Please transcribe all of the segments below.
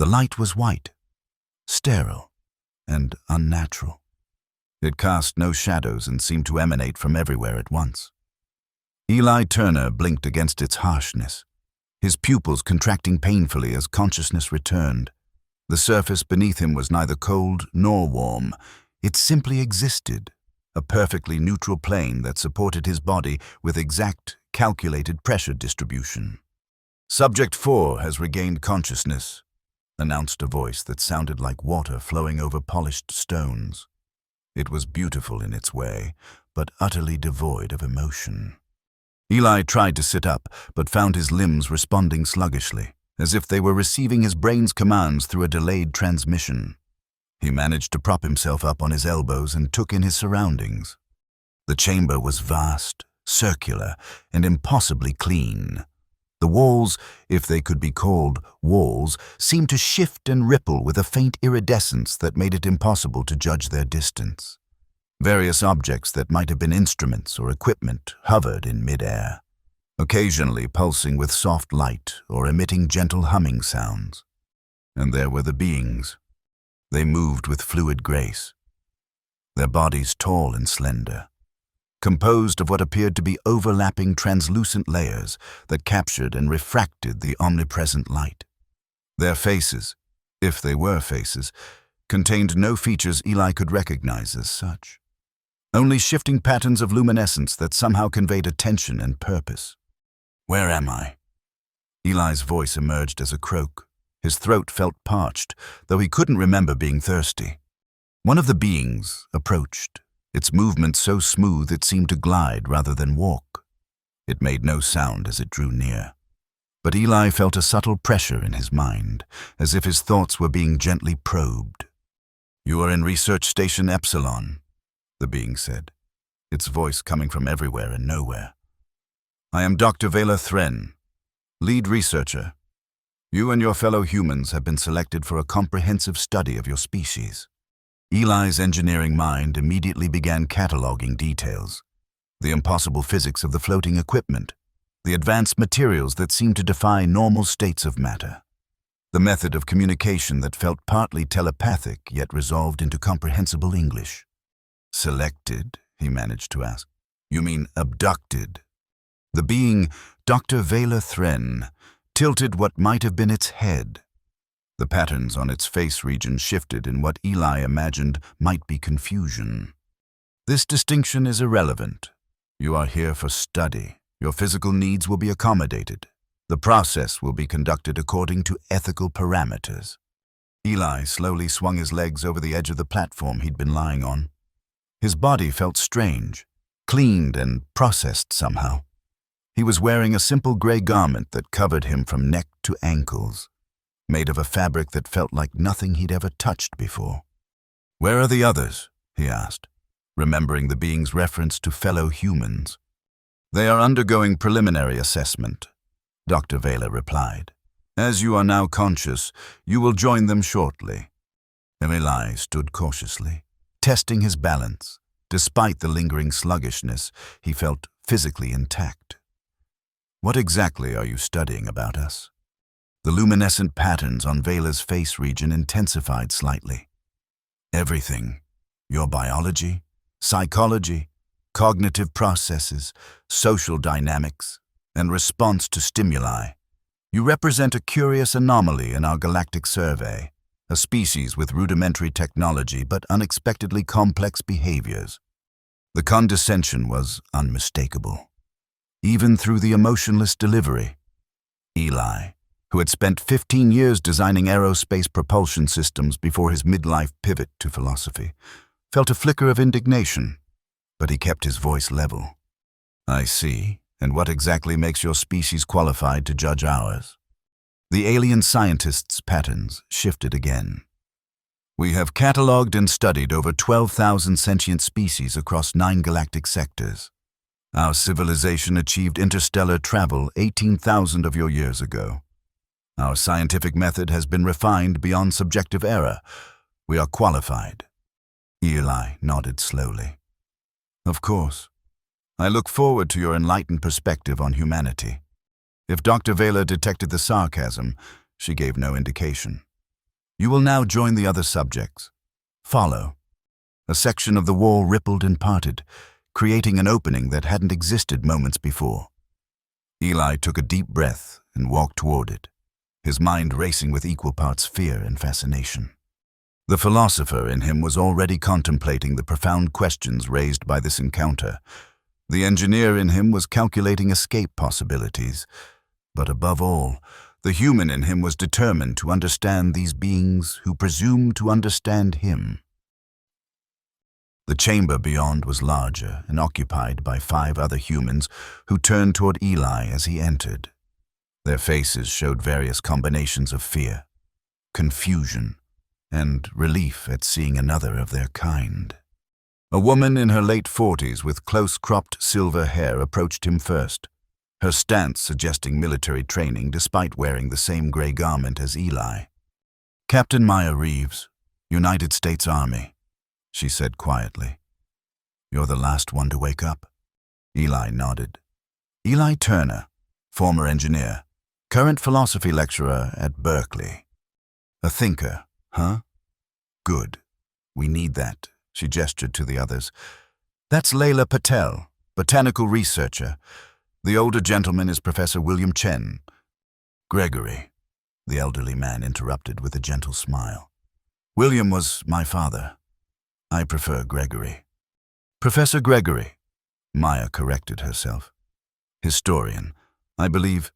The light was white, sterile, and unnatural. It cast no shadows and seemed to emanate from everywhere at once. Eli Turner blinked against its harshness, his pupils contracting painfully as consciousness returned. The surface beneath him was neither cold nor warm. It simply existed, a perfectly neutral plane that supported his body with exact, calculated pressure distribution. "Subject 4 has regained consciousness," announced a voice that sounded like water flowing over polished stones. It was beautiful in its way, but utterly devoid of emotion. Eli tried to sit up, but found his limbs responding sluggishly, as if they were receiving his brain's commands through a delayed transmission. He managed to prop himself up on his elbows and took in his surroundings. The chamber was vast, circular, and impossibly clean. The walls, if they could be called walls, seemed to shift and ripple with a faint iridescence that made it impossible to judge their distance. Various objects that might have been instruments or equipment hovered in midair, occasionally pulsing with soft light or emitting gentle humming sounds. And there were the beings. They moved with fluid grace, their bodies tall and slender, composed of what appeared to be overlapping translucent layers that captured and refracted the omnipresent light. Their faces, if they were faces, contained no features Eli could recognize as such. Only shifting patterns of luminescence that somehow conveyed attention and purpose. "Where am I?" Eli's voice emerged as a croak. His throat felt parched, though he couldn't remember being thirsty. One of the beings approached, its movement so smooth it seemed to glide rather than walk. It made no sound as it drew near. But Eli felt a subtle pressure in his mind, as if his thoughts were being gently probed. "You are in Research Station Epsilon," the being said, its voice coming from everywhere and nowhere. "I am Dr. Vela Thren, lead researcher. You and your fellow humans have been selected for a comprehensive study of your species." Eli's engineering mind immediately began cataloging details. The impossible physics of the floating equipment, the advanced materials that seemed to defy normal states of matter, the method of communication that felt partly telepathic yet resolved into comprehensible English. "Selected?" he managed to ask. "You mean abducted?" The being, Dr. Vela Thren, tilted what might have been its head. The patterns on its face region shifted in what Eli imagined might be confusion. "This distinction is irrelevant. You are here for study. Your physical needs will be accommodated. The process will be conducted according to ethical parameters." Eli slowly swung his legs over the edge of the platform he'd been lying on. His body felt strange, cleaned and processed somehow. He was wearing a simple gray garment that covered him from neck to ankles, made of a fabric that felt like nothing he'd ever touched before. "Where are the others?" he asked, remembering the being's reference to fellow humans. "They are undergoing preliminary assessment," Dr. Vela replied. "As you are now conscious, you will join them shortly." Eli stood cautiously, testing his balance. Despite the lingering sluggishness, he felt physically intact. "What exactly are you studying about us?" The luminescent patterns on Vela's face region intensified slightly. "Everything. Your biology, psychology, cognitive processes, social dynamics, and response to stimuli. You represent a curious anomaly in our galactic survey, a species with rudimentary technology but unexpectedly complex behaviors." The condescension was unmistakable, even through the emotionless delivery. Eli, who had spent 15 years designing aerospace propulsion systems before his midlife pivot to philosophy, felt a flicker of indignation, but he kept his voice level. "I see. And what exactly makes your species qualified to judge ours?" The alien scientist's patterns shifted again. "We have catalogued and studied over 12,000 sentient species across 9 galactic sectors. Our civilization achieved interstellar travel 18,000 of your years ago. Our scientific method has been refined beyond subjective error. We are qualified." Eli nodded slowly. "Of course. I look forward to your enlightened perspective on humanity." If Dr. Vela detected the sarcasm, she gave no indication. You will now join the other subjects. Follow. A section of the wall rippled and parted, creating an opening that hadn't existed moments before. Eli took a deep breath and walked toward it, his mind racing with equal parts fear and fascination. The philosopher in him was already contemplating the profound questions raised by this encounter. The engineer in him was calculating escape possibilities. But above all, the human in him was determined to understand these beings who presumed to understand him. The chamber beyond was larger and occupied by 5 other humans who turned toward Eli as he entered. Their faces showed various combinations of fear, confusion, and relief at seeing another of their kind. A woman in her late 40s with close-cropped silver hair approached him first, her stance suggesting military training despite wearing the same gray garment as Eli. "Captain Maya Reeves, United States Army," she said quietly. "You're the last one to wake up." Eli nodded. "Eli Turner, former engineer, current philosophy lecturer at Berkeley. A thinker, huh? Good. We need that," she gestured to the others. "That's Layla Patel, botanical researcher. The older gentleman is Professor William Chen." "Gregory," the elderly man interrupted with a gentle smile. "William was my father. I prefer Gregory." "Professor Gregory," Maya corrected herself. "Historian, I believe.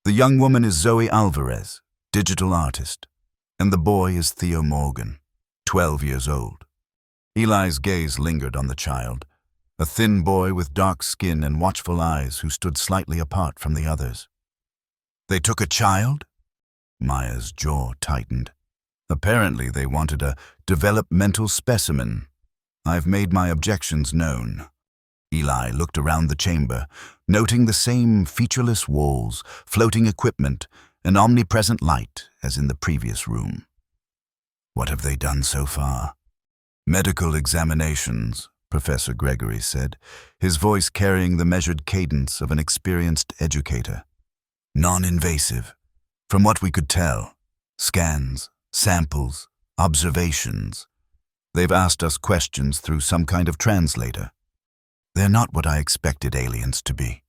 The young woman is Zoe Alvarez, digital artist, and the boy is Theo Morgan, 12 years old." Eli's gaze lingered on the child, a thin boy with dark skin and watchful eyes who stood slightly apart from the others. "They took a child?" Maya's jaw tightened. Apparently they wanted a developmental specimen. "I've made my objections known." Eli looked around the chamber, noting the same featureless walls, floating equipment, and omnipresent light as in the previous room. "What have they done so far?" "Medical examinations," Professor Gregory said, his voice carrying the measured cadence of an experienced educator. "Non-invasive. From what we could tell, scans, samples, observations. They've asked us questions through some kind of translator." "They're not what I expected aliens to be,"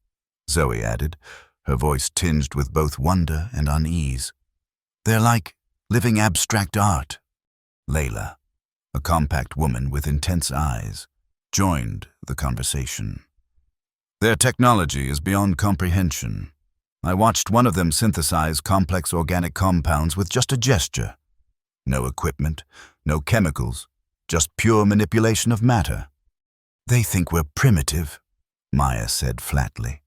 Zoe added, her voice tinged with both wonder and unease. "They're like living abstract art." Layla, a compact woman with intense eyes, joined the conversation. "Their technology is beyond comprehension. I watched one of them synthesize complex organic compounds with just a gesture. No equipment, no chemicals, just pure manipulation of matter." "They think we're primitive," Maya said flatly.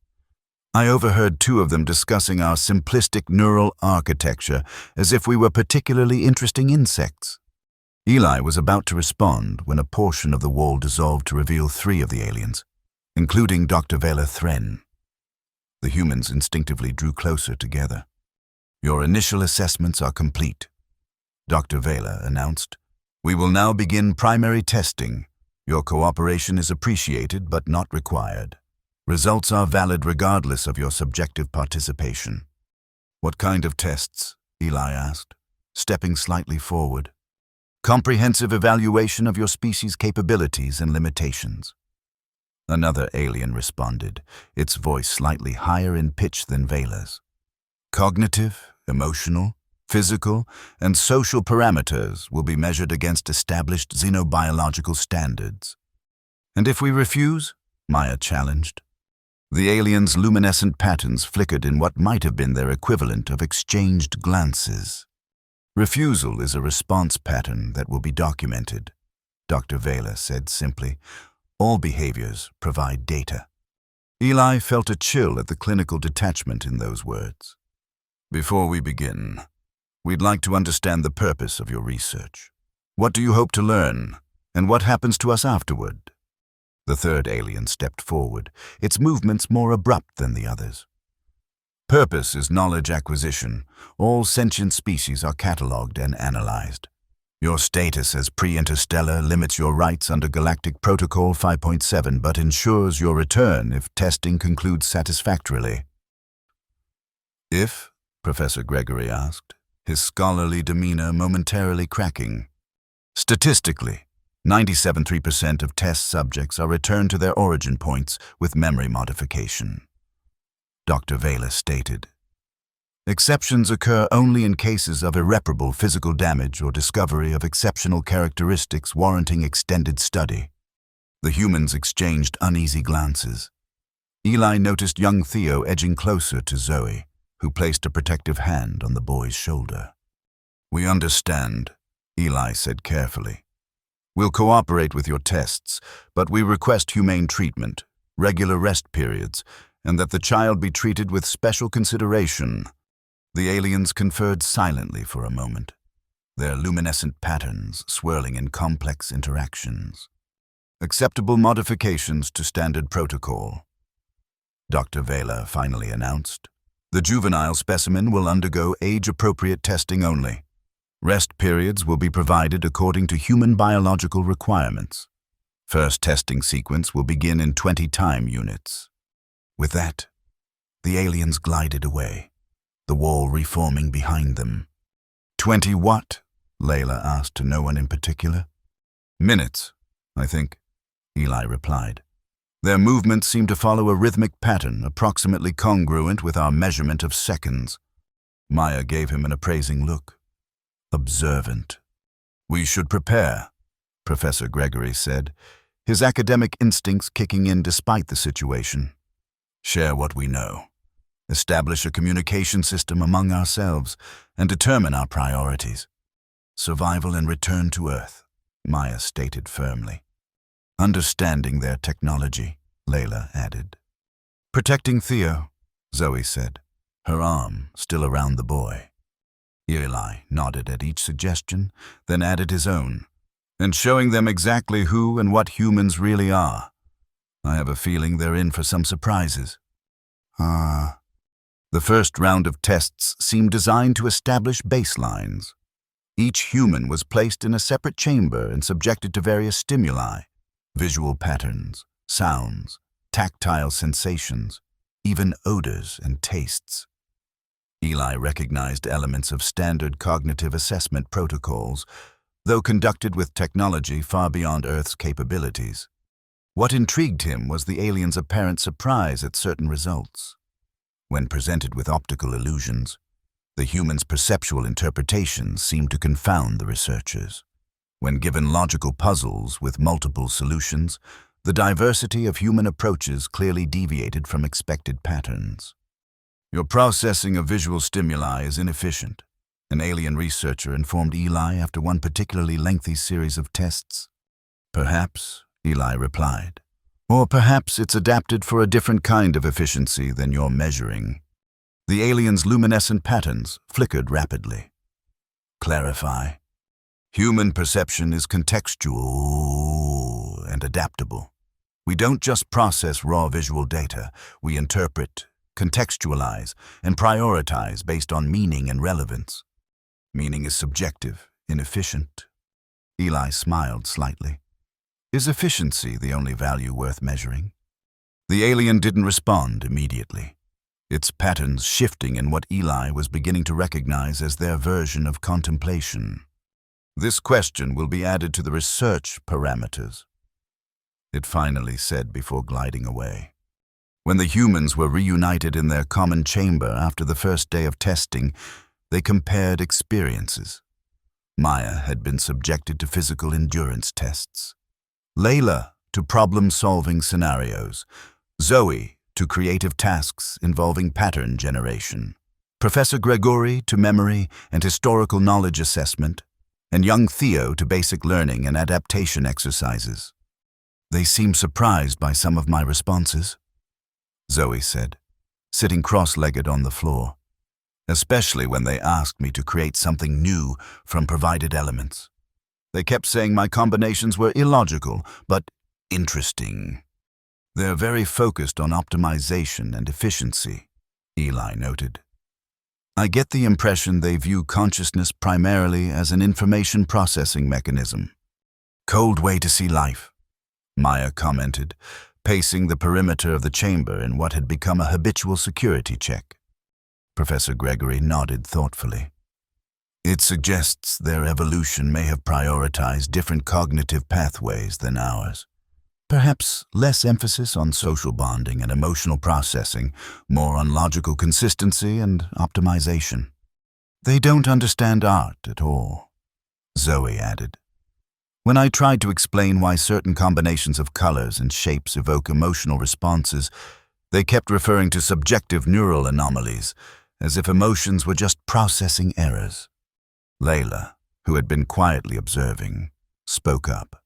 "I overheard 2 of them discussing our simplistic neural architecture as if we were particularly interesting insects." Eli was about to respond when a portion of the wall dissolved to reveal 3 of the aliens, including Dr. Vela Thren. The humans instinctively drew closer together. "Your initial assessments are complete," Dr. Vela announced. "We will now begin primary testing. Your cooperation is appreciated but not required. Results are valid regardless of your subjective participation." "What kind of tests?" Eli asked, stepping slightly forward. "Comprehensive evaluation of your species' capabilities and limitations." Another alien responded, its voice slightly higher in pitch than Vela's. "Cognitive, emotional, physical, and social parameters will be measured against established xenobiological standards." "And if we refuse?" Maya challenged. The aliens' luminescent patterns flickered in what might have been their equivalent of exchanged glances. "Refusal is a response pattern that will be documented," Dr. Vela said simply. "All behaviors provide data." Eli felt a chill at the clinical detachment in those words. "Before we begin, we'd like to understand the purpose of your research. What do you hope to learn, and what happens to us afterward?" The 3rd alien stepped forward, its movements more abrupt than the others. "Purpose is knowledge acquisition. All sentient species are catalogued and analyzed. Your status as pre-interstellar limits your rights under Galactic Protocol 5.7 but ensures your return if testing concludes satisfactorily." "If?" Professor Gregory asked, his scholarly demeanor momentarily cracking. Statistically, 97.3% of test subjects are returned to their origin points with memory modification, Dr. Vela stated. Exceptions occur only in cases of irreparable physical damage or discovery of exceptional characteristics warranting extended study. The humans exchanged uneasy glances. Eli noticed young Theo edging closer to Zoe, who placed a protective hand on the boy's shoulder. "We understand," Eli said carefully. "We'll cooperate with your tests, but we request humane treatment, regular rest periods, and that the child be treated with special consideration." The aliens conferred silently for a moment, their luminescent patterns swirling in complex interactions. "Acceptable modifications to standard protocol," Dr. Vela finally announced. "The juvenile specimen will undergo age-appropriate testing only. Rest periods will be provided according to human biological requirements. First testing sequence will begin in 20 time units." With that, the aliens glided away, the wall reforming behind them. 20 what? Layla asked to no one in particular. "Minutes, I think," Eli replied. "Their movements seem to follow a rhythmic pattern approximately congruent with our measurement of seconds." Maya gave him an appraising look. "Observant." "We should prepare," Professor Gregory said, his academic instincts kicking in despite the situation. "Share what we know. Establish a communication system among ourselves, and determine our priorities. Survival and return to Earth," Maya stated firmly. "Understanding their technology," Layla added. "Protecting Theo," Zoe said, her arm still around the boy. Eli nodded at each suggestion, then added his own. "And showing them exactly who and what humans really are. I have a feeling they're in for some surprises." The first round of tests seemed designed to establish baselines. Each human was placed in a separate chamber and subjected to various stimuli, visual patterns, sounds, tactile sensations, even odors and tastes. Eli recognized elements of standard cognitive assessment protocols, though conducted with technology far beyond Earth's capabilities. What intrigued him was the aliens' apparent surprise at certain results. When presented with optical illusions, the humans' perceptual interpretations seemed to confound the researchers. When given logical puzzles with multiple solutions, the diversity of human approaches clearly deviated from expected patterns. "Your processing of visual stimuli is inefficient," an alien researcher informed Eli after one particularly lengthy series of tests. "Perhaps," Eli replied. "Or perhaps it's adapted for a different kind of efficiency than you're measuring." The alien's luminescent patterns flickered rapidly. "Clarify. Human perception is contextual and adaptable. We don't just process raw visual data. We interpret, contextualize, and prioritize based on meaning and relevance. Meaning is subjective, inefficient." Eli smiled slightly. "Is efficiency the only value worth measuring?" The alien didn't respond immediately, its patterns shifting in what Eli was beginning to recognize as their version of contemplation. "This question will be added to the research parameters," it finally said before gliding away. When the humans were reunited in their common chamber after the first day of testing, they compared experiences. Maya had been subjected to physical endurance tests, Layla to problem-solving scenarios, Zoe to creative tasks involving pattern generation, Professor Gregory to memory and historical knowledge assessment, and young Theo to basic learning and adaptation exercises. "They seem surprised by some of my responses," Zoe said, sitting cross-legged on the floor, "especially when they asked me to create something new from provided elements. They kept saying my combinations were illogical, but interesting." "They're very focused on optimization and efficiency," Eli noted. "I get the impression they view consciousness primarily as an information processing mechanism." "Cold way to see life," Maya commented, pacing the perimeter of the chamber in what had become a habitual security check. Professor Gregory nodded thoughtfully. It suggests their evolution may have prioritized different cognitive pathways than ours. Perhaps less emphasis on social bonding and emotional processing, more on logical consistency and optimization. They don't understand art at all, Zoe added. When I tried to explain why certain combinations of colors and shapes evoke emotional responses, they kept referring to subjective neural anomalies, as if emotions were just processing errors. Layla, who had been quietly observing, spoke up.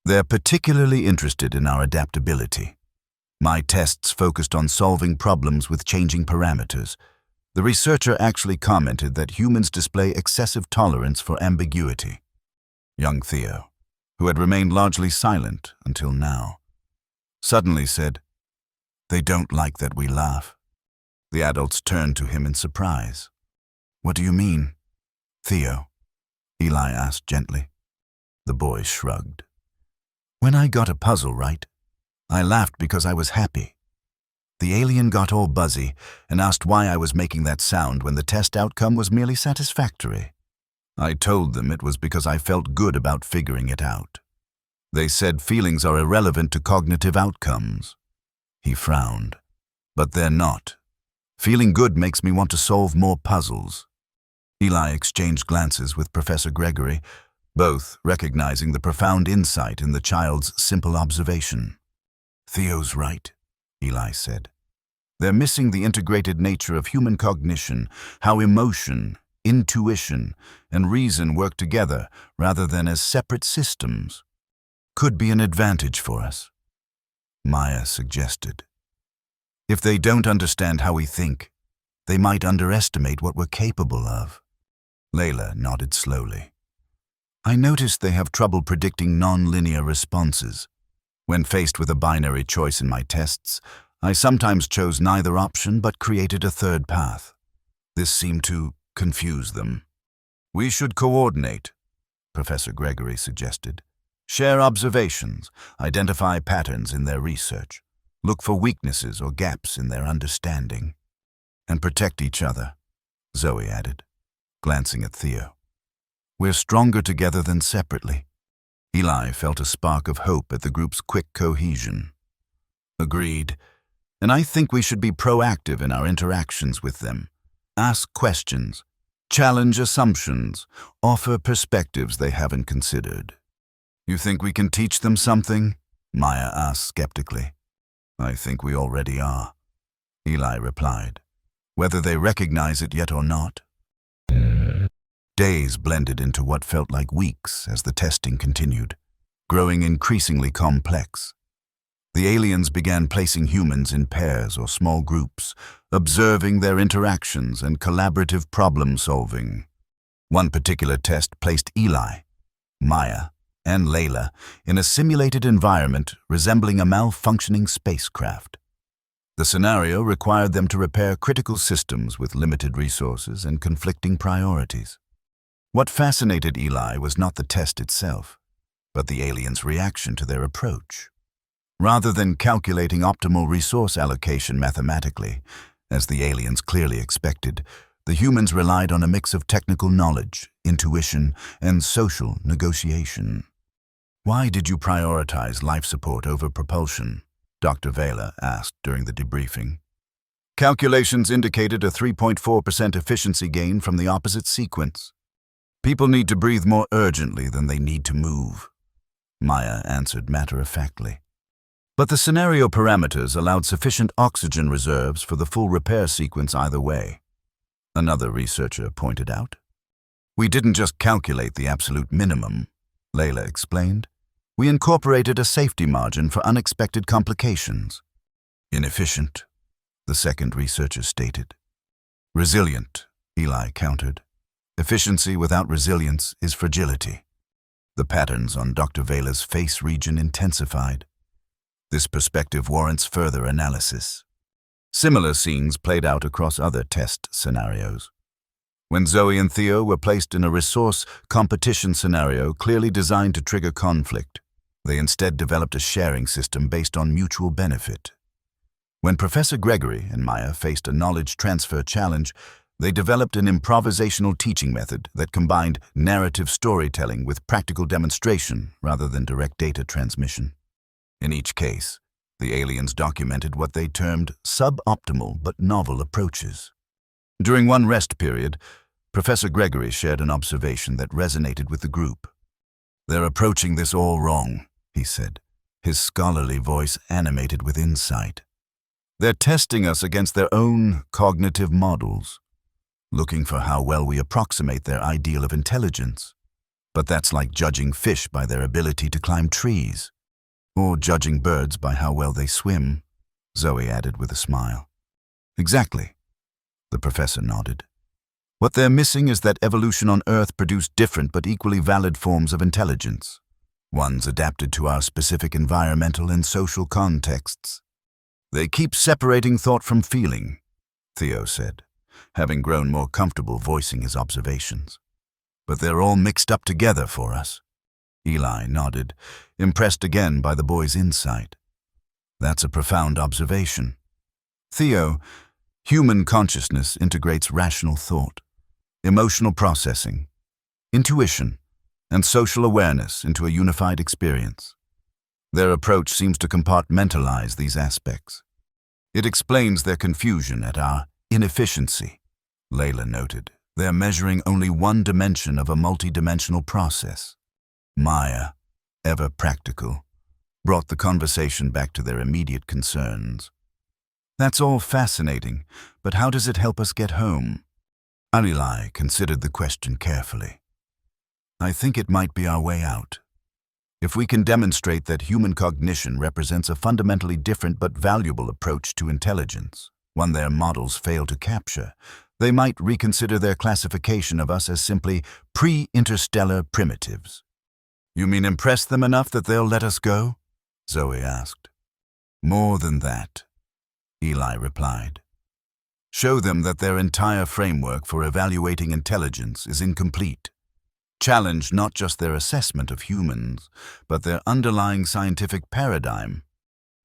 They're particularly interested in our adaptability. My tests focused on solving problems with changing parameters. The researcher actually commented that humans display excessive tolerance for ambiguity. Young Theo, who had remained largely silent until now, suddenly said, "They don't like that we laugh." The adults turned to him in surprise. "What do you mean, Theo?" Eli asked gently. The boy shrugged. "When I got a puzzle right, I laughed because I was happy. The alien got all buzzy and asked why I was making that sound when the test outcome was merely satisfactory. I told them it was because I felt good about figuring it out. They said feelings are irrelevant to cognitive outcomes." He frowned. "But they're not. Feeling good makes me want to solve more puzzles." Eli exchanged glances with Professor Gregory, both recognizing the profound insight in the child's simple observation. "Theo's right," Eli said. "They're missing the integrated nature of human cognition, how emotion, intuition, and reason work together rather than as separate systems. Could be an advantage for us," Maya suggested. "If they don't understand how we think, they might underestimate what we're capable of." Layla nodded slowly. "I noticed they have trouble predicting non-linear responses. When faced with a binary choice in my tests, I sometimes chose neither option but created a third path. This seemed to confuse them." "We should coordinate," Professor Gregory suggested. "Share observations, identify patterns in their research, look for weaknesses or gaps in their understanding, and protect each other," Zoe added, glancing at Theo. "We're stronger together than separately." Eli felt a spark of hope at the group's quick cohesion. "Agreed. And I think we should be proactive in our interactions with them. Ask questions, challenge assumptions, offer perspectives they haven't considered." "You think we can teach them something?" Maya asked skeptically. "I think we already are," Eli replied, "whether they recognize it yet or not." Days blended into what felt like weeks as the testing continued, growing increasingly complex. The aliens began placing humans in pairs or small groups, observing their interactions and collaborative problem-solving. One particular test placed Eli, Maya, and Layla in a simulated environment resembling a malfunctioning spacecraft. The scenario required them to repair critical systems with limited resources and conflicting priorities. What fascinated Eli was not the test itself, but the aliens' reaction to their approach. Rather than calculating optimal resource allocation mathematically, as the aliens clearly expected, the humans relied on a mix of technical knowledge, intuition, and social negotiation. "Why did you prioritize life support over propulsion?" Dr. Vela asked during the debriefing. "Calculations indicated a 3.4% efficiency gain from the opposite sequence. People need to breathe more urgently than they need to move," Maya answered matter-of-factly. "But the scenario parameters allowed sufficient oxygen reserves for the full repair sequence either way," another researcher pointed out. "We didn't just calculate the absolute minimum," Layla explained. "We incorporated a safety margin for unexpected complications." "Inefficient," the second researcher stated. "Resilient," Eli countered. "Efficiency without resilience is fragility." The patterns on Dr. Vela's face region intensified. This perspective warrants further analysis. Similar scenes played out across other test scenarios. When Zoe and Theo were placed in a resource competition scenario clearly designed to trigger conflict, they instead developed a sharing system based on mutual benefit. When Professor Gregory and Maya faced a knowledge transfer challenge, They developed an improvisational teaching method that combined narrative storytelling with practical demonstration rather than direct data transmission. In each case, the aliens documented what they termed suboptimal but novel approaches. During one rest period, Professor Gregory shared an observation that resonated with the group. "They're approaching this all wrong," he said, his scholarly voice animated with insight. "They're testing us against their own cognitive models, looking for how well we approximate their ideal of intelligence. But that's like judging fish by their ability to climb trees, or judging birds by how well they swim," Zoe added with a smile. "Exactly," the professor nodded. "What they're missing is that evolution on Earth produced different but equally valid forms of intelligence, ones adapted to our specific environmental and social contexts. They keep separating thought from feeling," Theo said, having grown more comfortable voicing his observations. "But they're all mixed up together for us." Eli nodded, impressed again by the boy's insight. "That's a profound observation. Theo, human consciousness integrates rational thought, emotional processing, intuition, and social awareness into a unified experience. Their approach seems to compartmentalize these aspects. It explains their confusion at our inefficiency," Layla noted. "They're measuring only one dimension of a multidimensional process." Maya, ever practical, brought the conversation back to their immediate concerns. "That's all fascinating, but how does it help us get home?" Arilai considered the question carefully. "I think it might be our way out. If we can demonstrate that human cognition represents a fundamentally different but valuable approach to intelligence, one their models fail to capture, they might reconsider their classification of us as simply pre-interstellar primitives." "You mean impress them enough that they'll let us go?" Zoe asked. "More than that," Eli replied. "Show them that their entire framework for evaluating intelligence is incomplete. Challenge not just their assessment of humans, but their underlying scientific paradigm."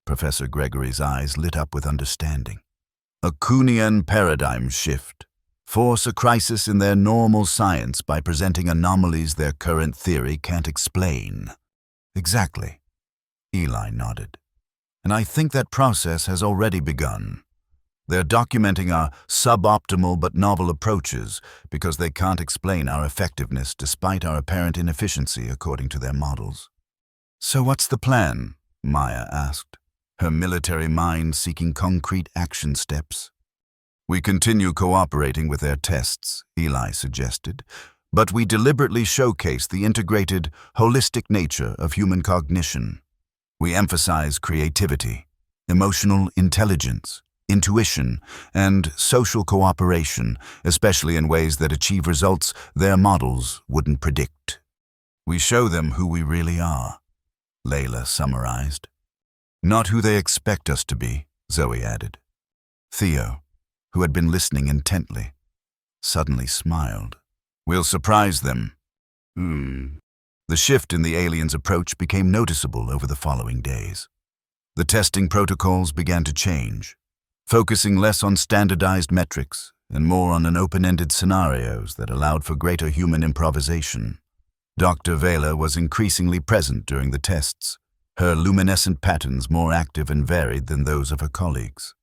Professor Gregory's eyes lit up with understanding. "A Kuhnian paradigm shift. Force a crisis in their normal science by presenting anomalies their current theory can't explain." "Exactly," Eli nodded. "And I think that process has already begun. They're documenting our suboptimal but novel approaches because they can't explain our effectiveness despite our apparent inefficiency according to their models." "So what's the plan?" Maya asked, her military mind seeking concrete action steps. "We continue cooperating with their tests," Eli suggested, "but we deliberately showcase the integrated, holistic nature of human cognition. We emphasize creativity, emotional intelligence, intuition, and social cooperation, especially in ways that achieve results their models wouldn't predict. We show them who we really are," Layla summarized. "Not who they expect us to be," Zoe added. Theo, who had been listening intently, suddenly smiled. "We'll surprise them." The shift in the aliens' approach became noticeable over the following days. The testing protocols began to change, focusing less on standardized metrics and more on an open-ended scenarios that allowed for greater human improvisation. Dr. Vela was increasingly present during the tests, her luminescent patterns more active and varied than those of her colleagues.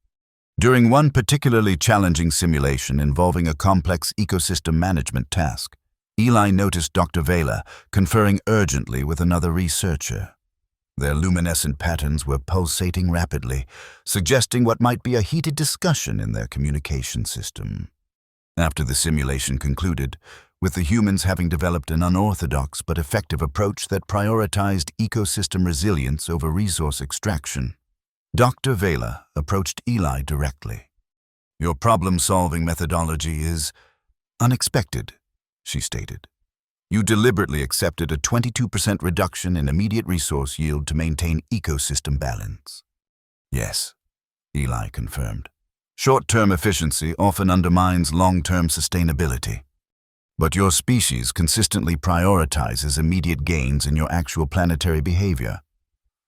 During one particularly challenging simulation involving a complex ecosystem management task, Eli noticed Dr. Vela conferring urgently with another researcher. Their luminescent patterns were pulsating rapidly, suggesting what might be a heated discussion in their communication system. After the simulation concluded, with the humans having developed an unorthodox but effective approach that prioritized ecosystem resilience over resource extraction, Dr. Vela approached Eli directly. "Your problem-solving methodology is unexpected," she stated. "You deliberately accepted a 22% reduction in immediate resource yield to maintain ecosystem balance." "Yes," Eli confirmed. "Short-term efficiency often undermines long-term sustainability. But your species consistently prioritizes immediate gains in your actual planetary behavior."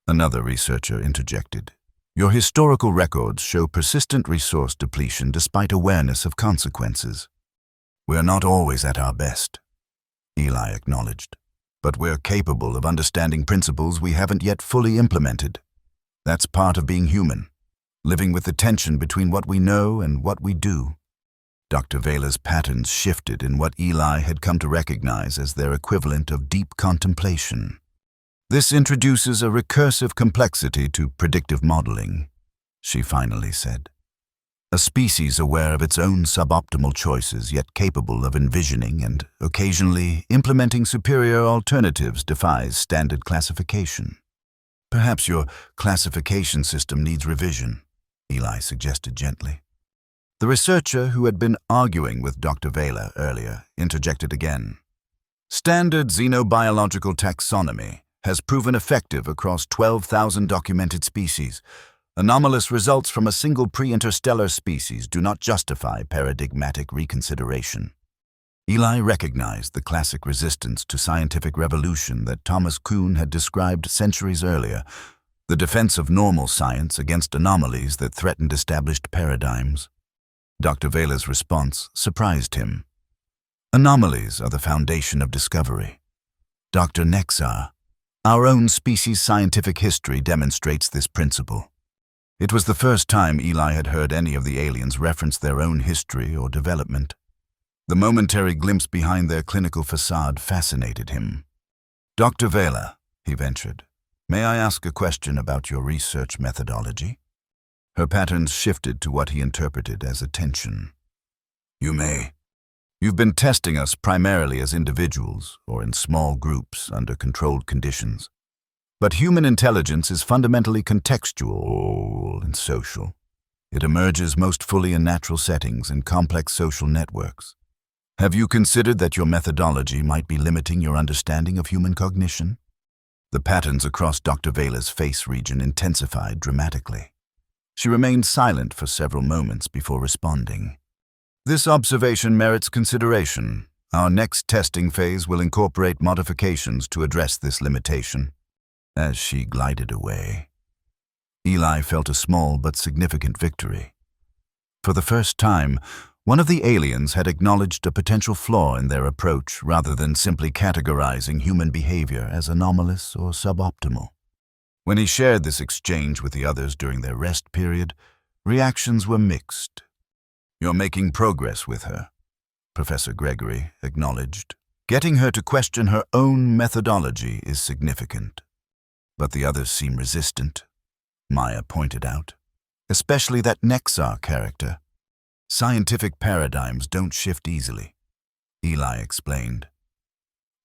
Another researcher interjected. "Your historical records show persistent resource depletion despite awareness of consequences." We're not always at our best, Eli acknowledged, but we're capable of understanding principles we haven't yet fully implemented. That's part of being human, living with the tension between what we know and what we do. Dr. Vela's patterns shifted in what Eli had come to recognize as their equivalent of deep contemplation. This introduces a recursive complexity to predictive modeling, she finally said. A species aware of its own suboptimal choices, yet capable of envisioning and, occasionally, implementing superior alternatives defies standard classification. Perhaps your classification system needs revision, Eli suggested gently. The researcher who had been arguing with Dr. Vela earlier interjected again. Standard xenobiological taxonomy has proven effective across 12,000 documented species. Anomalous results from a single pre-interstellar species do not justify paradigmatic reconsideration. Eli recognized the classic resistance to scientific revolution that Thomas Kuhn had described centuries earlier, the defense of normal science against anomalies that threatened established paradigms. Dr. Vela's response surprised him. Anomalies are the foundation of discovery. Dr. Nexar, our own species' scientific history demonstrates this principle. It was the first time Eli had heard any of the aliens reference their own history or development. The momentary glimpse behind their clinical facade fascinated him. Dr. Vela, he ventured, may I ask a question about your research methodology? Her patterns shifted to what he interpreted as attention. You may. You've been testing us primarily as individuals or in small groups under controlled conditions. But human intelligence is fundamentally contextual and social. It emerges most fully in natural settings and complex social networks. Have you considered that your methodology might be limiting your understanding of human cognition? The patterns across Dr. Vela's face region intensified dramatically. She remained silent for several moments before responding. This observation merits consideration. Our next testing phase will incorporate modifications to address this limitation. As she glided away, Eli felt a small but significant victory. For the first time, one of the aliens had acknowledged a potential flaw in their approach rather than simply categorizing human behavior as anomalous or suboptimal. When he shared this exchange with the others during their rest period, reactions were mixed. You're making progress with her, Professor Gregory acknowledged. Getting her to question her own methodology is significant. But the others seem resistant, Maya pointed out. Especially that Nexar character. Scientific paradigms don't shift easily, Eli explained.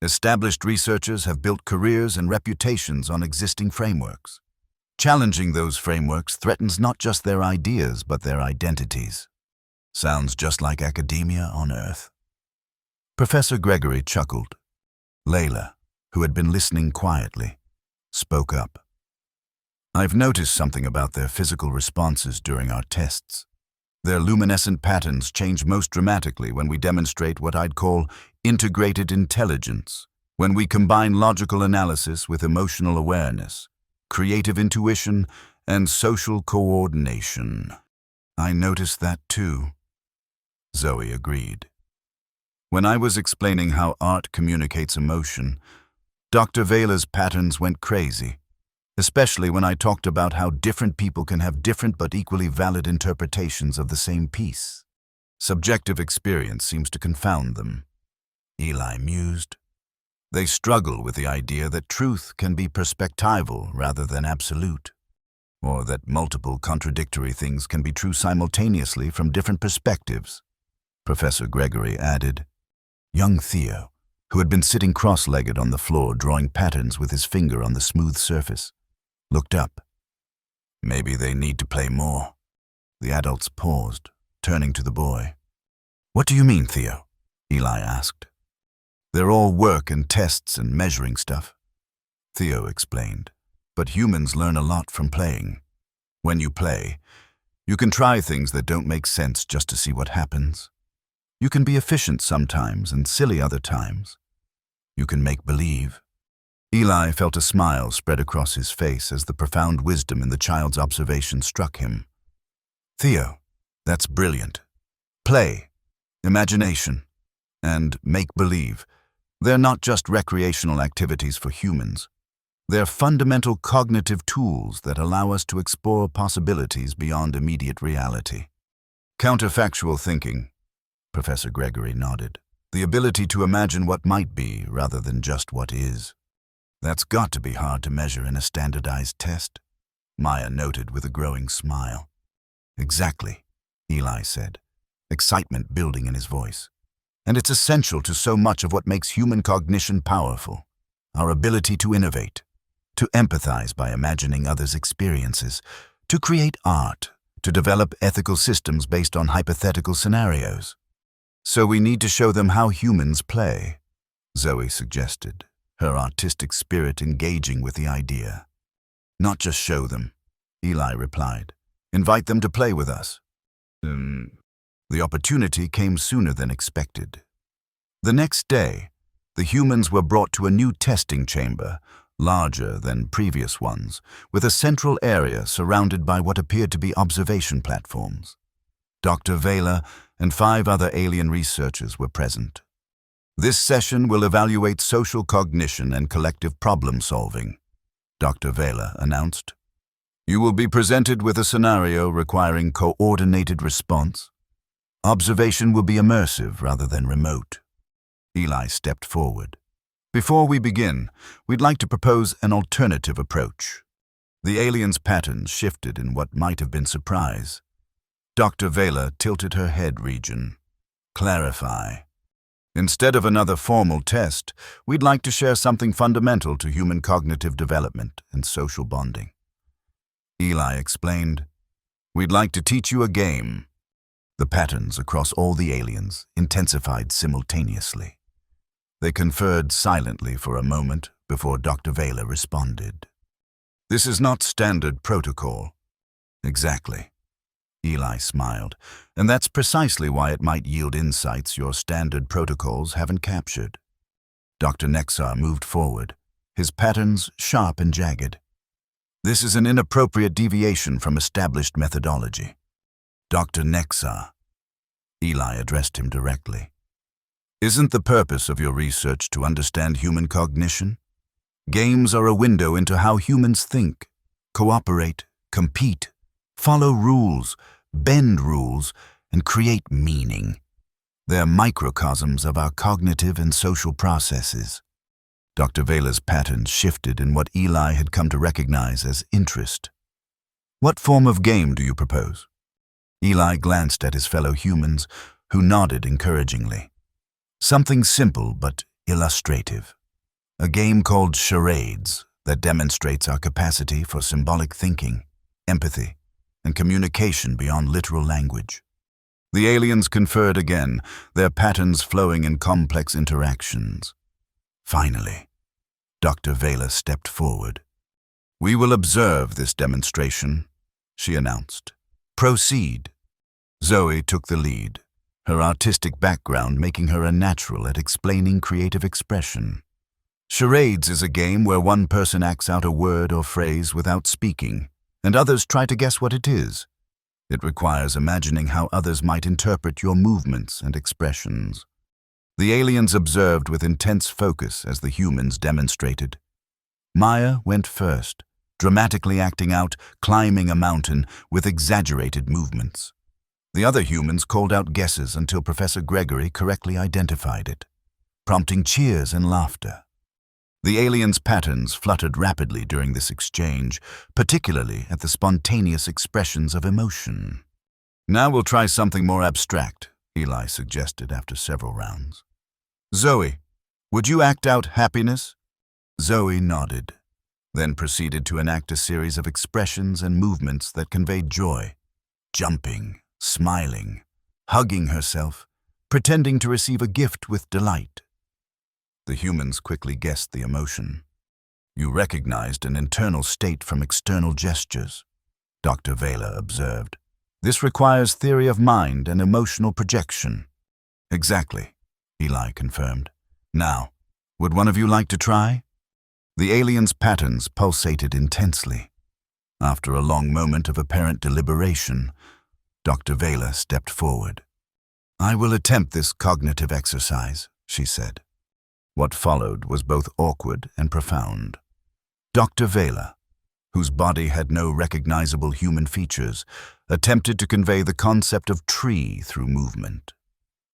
Established researchers have built careers and reputations on existing frameworks. Challenging those frameworks threatens not just their ideas but their identities. Sounds just like academia on Earth. Professor Gregory chuckled. Layla, who had been listening quietly, spoke up. I've noticed something about their physical responses during our tests. Their luminescent patterns change most dramatically when we demonstrate what I'd call integrated intelligence, when we combine logical analysis with emotional awareness, creative intuition, and social coordination. I noticed that too, Zoe agreed. When I was explaining how art communicates emotion, Dr. Vela's patterns went crazy, especially when I talked about how different people can have different but equally valid interpretations of the same piece. Subjective experience seems to confound them, Eli mused. They struggle with the idea that truth can be perspectival rather than absolute, or that multiple contradictory things can be true simultaneously from different perspectives, Professor Gregory added. Young Theo, who had been sitting cross-legged on the floor drawing patterns with his finger on the smooth surface, looked up. Maybe they need to play more. The adults paused, turning to the boy. What do you mean, Theo? Eli asked. They're all work and tests and measuring stuff, Theo explained. But humans learn a lot from playing. When you play, you can try things that don't make sense just to see what happens. You can be efficient sometimes and silly other times. You can make believe. Eli felt a smile spread across his face as the profound wisdom in the child's observation struck him. Theo, that's brilliant. Play. Imagination. and make-believe. They're not just recreational activities for humans. They're fundamental cognitive tools that allow us to explore possibilities beyond immediate reality. Counterfactual thinking, Professor Gregory nodded. The ability to imagine what might be rather than just what is. That's got to be hard to measure in a standardized test, Maya noted with a growing smile. Exactly, Eli said, excitement building in his voice. And it's essential to so much of what makes human cognition powerful. Our ability to innovate, to empathize by imagining others' experiences, to create art, to develop ethical systems based on hypothetical scenarios. So we need to show them how humans play, Zoe suggested, her artistic spirit engaging with the idea. Not just show them, Eli replied. Invite them to play with us. The opportunity came sooner than expected. The next day, the humans were brought to a new testing chamber, larger than previous ones, with a central area surrounded by what appeared to be observation platforms. Dr. Vela and 5 other alien researchers were present. This session will evaluate social cognition and collective problem-solving, Dr. Vela announced. You will be presented with a scenario requiring coordinated response. Observation will be immersive rather than remote. Eli stepped forward. Before we begin, we'd like to propose an alternative approach. The aliens' patterns shifted in what might have been surprise. Dr. Vela tilted her head region. Clarify. Instead of another formal test, we'd like to share something fundamental to human cognitive development and social bonding. Eli explained, We'd like to teach you a game. The patterns across all the aliens intensified simultaneously. They conferred silently for a moment before Dr. Vela responded. This is not standard protocol. Exactly. Eli smiled, and that's precisely why it might yield insights your standard protocols haven't captured. Dr. Nexar moved forward, his patterns sharp and jagged. This is an inappropriate deviation from established methodology. Dr. Nexar. Eli addressed him directly. Isn't the purpose of your research to understand human cognition? Games are a window into how humans think, cooperate, compete, follow rules, bend rules, and create meaning. They're microcosms of our cognitive and social processes. Dr. Vela's patterns shifted in what Eli had come to recognize as interest. What form of game do you propose? Eli glanced at his fellow humans, who nodded encouragingly. Something simple but illustrative. A game called charades that demonstrates our capacity for symbolic thinking, empathy, and communication beyond literal language. The aliens conferred again, their patterns flowing in complex interactions. Finally, Dr. Vela stepped forward. We will observe this demonstration, she announced. Proceed. Zoe took the lead, her artistic background making her a natural at explaining creative expression. Charades is a game where one person acts out a word or phrase without speaking, and others try to guess what it is. It requires imagining how others might interpret your movements and expressions. The aliens observed with intense focus as the humans demonstrated. Maya went first, dramatically acting out climbing a mountain with exaggerated movements. The other humans called out guesses until Professor Gregory correctly identified it, prompting cheers and laughter. The aliens' patterns fluttered rapidly during this exchange, particularly at the spontaneous expressions of emotion. Now we'll try something more abstract, Eli suggested after several rounds. Zoe, would you act out happiness? Zoe nodded, then proceeded to enact a series of expressions and movements that conveyed joy, jumping, smiling, hugging herself, pretending to receive a gift with delight. The humans quickly guessed the emotion. You recognized an internal state from external gestures, Dr. Vela observed. This requires theory of mind and emotional projection. Exactly, Eli confirmed. Now, would one of you like to try? The aliens' patterns pulsated intensely. After a long moment of apparent deliberation, Dr. Vela stepped forward. "I will attempt this cognitive exercise," she said. What followed was both awkward and profound. Dr. Vela, whose body had no recognizable human features, attempted to convey the concept of tree through movement.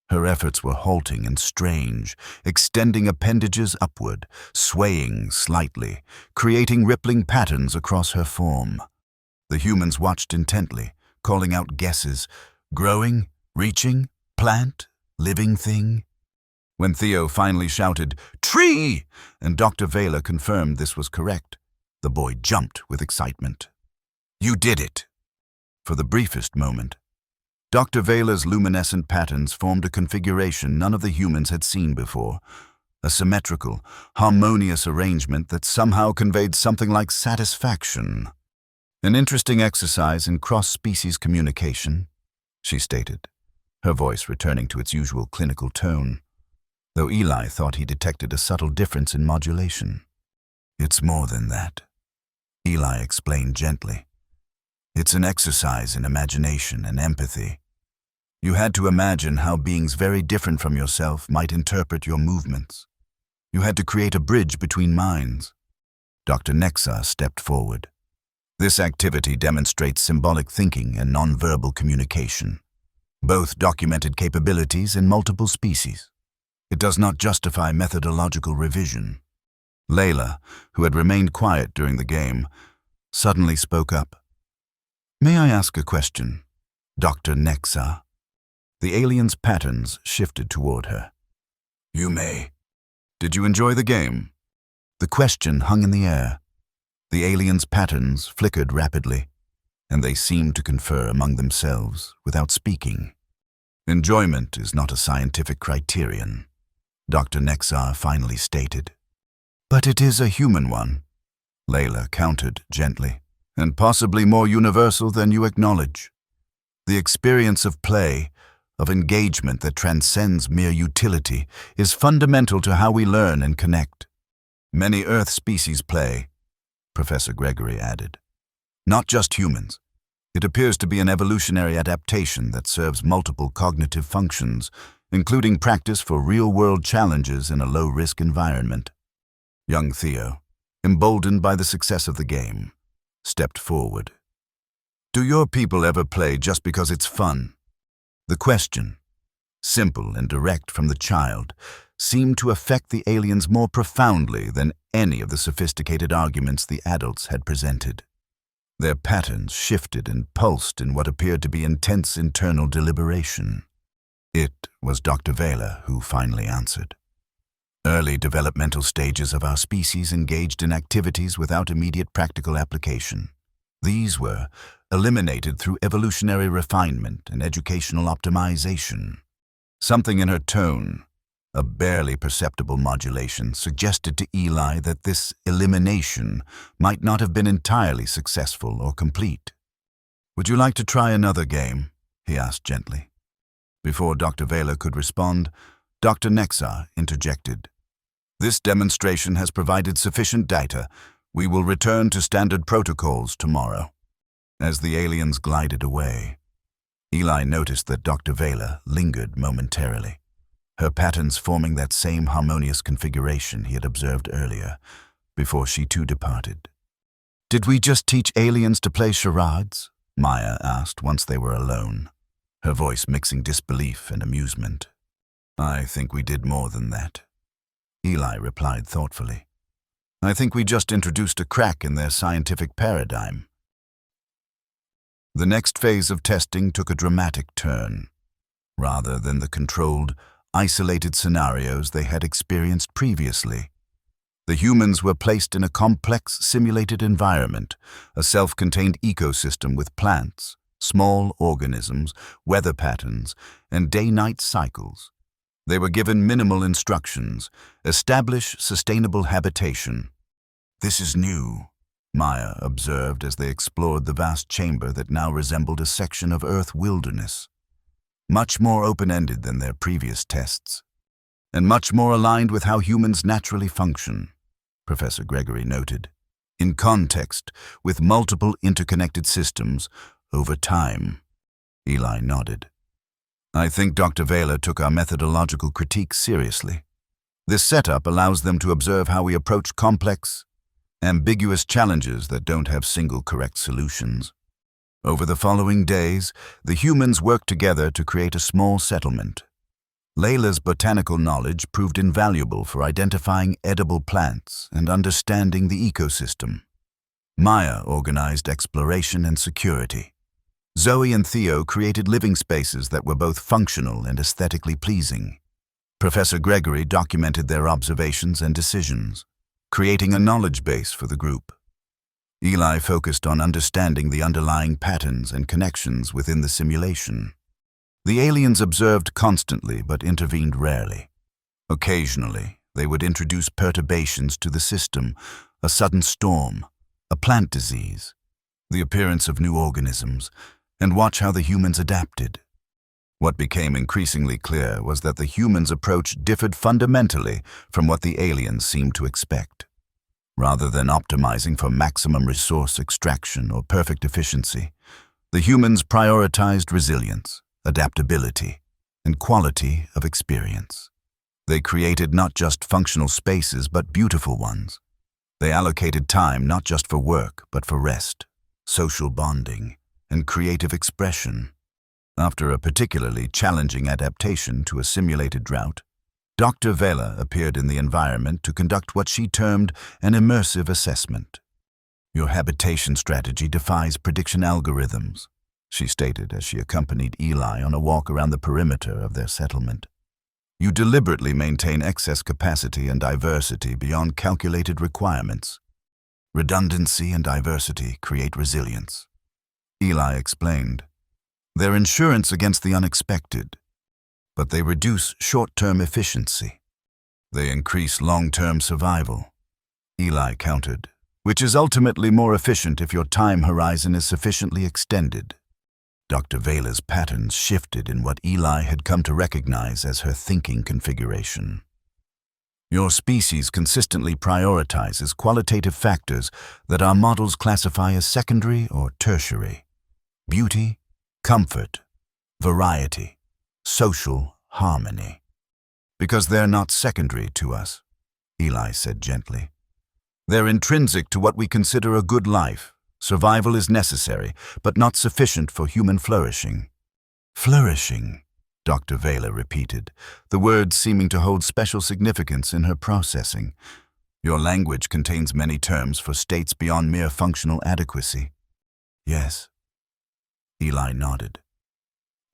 Her efforts were halting and strange, extending appendages upward, swaying slightly, creating rippling patterns across her form. The humans watched intently, calling out guesses: growing, reaching, plant, living thing. When Theo finally shouted, "Tree!" and Dr. Vela confirmed this was correct, the boy jumped with excitement. "You did it!" For the briefest moment, Dr. Vela's luminescent patterns formed a configuration none of the humans had seen before, a symmetrical, harmonious arrangement that somehow conveyed something like satisfaction. "An interesting exercise in cross-species communication," she stated, her voice returning to its usual clinical tone, though Eli thought he detected a subtle difference in modulation. "It's more than that," Eli explained gently. "It's an exercise in imagination and empathy. You had to imagine how beings very different from yourself might interpret your movements. You had to create a bridge between minds." Dr. Nexa stepped forward. "This activity demonstrates symbolic thinking and nonverbal communication, both documented capabilities in multiple species. It does not justify methodological revision." Layla, who had remained quiet during the game, suddenly spoke up. "May I ask a question, Dr. Nexa?" The alien's patterns shifted toward her. "You may." "Did you enjoy the game?" The question hung in the air. The alien's patterns flickered rapidly, and they seemed to confer among themselves without speaking. "Enjoyment is not a scientific criterion," Dr. Nexar finally stated. "But it is a human one," Layla countered gently, "and possibly more universal than you acknowledge. The experience of play, of engagement that transcends mere utility, is fundamental to how we learn and connect. Many Earth species play," Professor Gregory added. "Not just humans. It appears to be an evolutionary adaptation that serves multiple cognitive functions, including practice for real-world challenges in a low-risk environment." Young Theo, emboldened by the success of the game, stepped forward. "Do your people ever play just because it's fun?" The question, simple and direct from the child, seemed to affect the aliens more profoundly than any of the sophisticated arguments the adults had presented. Their patterns shifted and pulsed in what appeared to be intense internal deliberation. It was Dr. Vela who finally answered. "Early developmental stages of our species engaged in activities without immediate practical application. These were eliminated through evolutionary refinement and educational optimization." Something in her tone, a barely perceptible modulation, suggested to Eli that this elimination might not have been entirely successful or complete. "Would you like to try another game?" he asked gently. Before Dr. Vela could respond, Dr. Nexa interjected. "This demonstration has provided sufficient data. We will return to standard protocols tomorrow." As the aliens glided away, Eli noticed that Dr. Vela lingered momentarily, her patterns forming that same harmonious configuration he had observed earlier, before she too departed. "Did we just teach aliens to play charades?" Maya asked once they were alone, her voice mixing disbelief and amusement. "I think we did more than that," Eli replied thoughtfully. "I think we just introduced a crack in their scientific paradigm." The next phase of testing took a dramatic turn. Rather than the controlled, isolated scenarios they had experienced previously, the humans were placed in a complex simulated environment, a self-contained ecosystem with plants, small organisms, weather patterns, and day-night cycles. They were given minimal instructions: establish sustainable habitation. "This is new," Maya observed as they explored the vast chamber that now resembled a section of Earth wilderness. Much more open-ended than their previous tests, and much more aligned with how humans naturally function, Professor Gregory noted. "In context, with multiple interconnected systems, over time." Eli nodded. I think Dr. Vela took our methodological critique seriously. This setup allows them to observe how we approach complex, ambiguous challenges that don't have single correct solutions. Over the following days, the humans worked together to create a small settlement. Layla's botanical knowledge proved invaluable for identifying edible plants and understanding the ecosystem. Maya organized exploration and security. Zoe and Theo created living spaces that were both functional and aesthetically pleasing. Professor Gregory documented their observations and decisions, creating a knowledge base for the group. Eli focused on understanding the underlying patterns and connections within the simulation. The aliens observed constantly but intervened rarely. Occasionally, they would introduce perturbations to the system, a sudden storm, a plant disease, the appearance of new organisms, and watch how the humans adapted. What became increasingly clear was that the humans' approach differed fundamentally from what the aliens seemed to expect. Rather than optimizing for maximum resource extraction or perfect efficiency, the humans prioritized resilience, adaptability, and quality of experience. They created not just functional spaces but beautiful ones. They allocated time not just for work but for rest, social bonding, and creative expression. After a particularly challenging adaptation to a simulated drought, Dr. Vela appeared in the environment to conduct what she termed an immersive assessment. "Your habitation strategy defies prediction algorithms," she stated as she accompanied Eli on a walk around the perimeter of their settlement. "You deliberately maintain excess capacity and diversity beyond calculated requirements. Redundancy and diversity create resilience." Eli explained, "They're insurance against the unexpected, but they reduce short-term efficiency. They increase long-term survival." Eli countered, "Which is ultimately more efficient if your time horizon is sufficiently extended." Dr. Vela's patterns shifted in what Eli had come to recognize as her thinking configuration. "Your species consistently prioritizes qualitative factors that our models classify as secondary or tertiary: beauty, comfort, variety, social harmony. Because they're not secondary to us," Eli said gently. "They're intrinsic to what we consider a good life. Survival is necessary, but not sufficient for human flourishing." "Flourishing," Dr. Vela repeated, the words seeming to hold special significance in her processing. "Your language contains many terms for states beyond mere functional adequacy." "Yes." Eli nodded.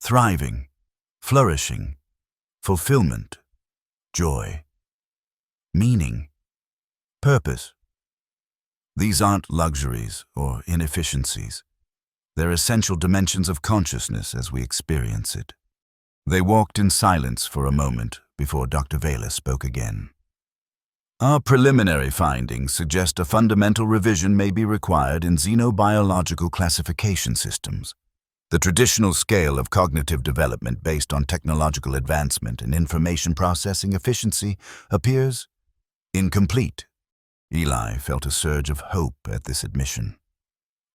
"Thriving, flourishing, fulfillment, joy, meaning, purpose. These aren't luxuries or inefficiencies. They're essential dimensions of consciousness as we experience it." They walked in silence for a moment before Dr. Vela spoke again. "Our preliminary findings suggest a fundamental revision may be required in xenobiological classification systems. The traditional scale of cognitive development based on technological advancement and information processing efficiency appears incomplete." Eli felt a surge of hope at this admission.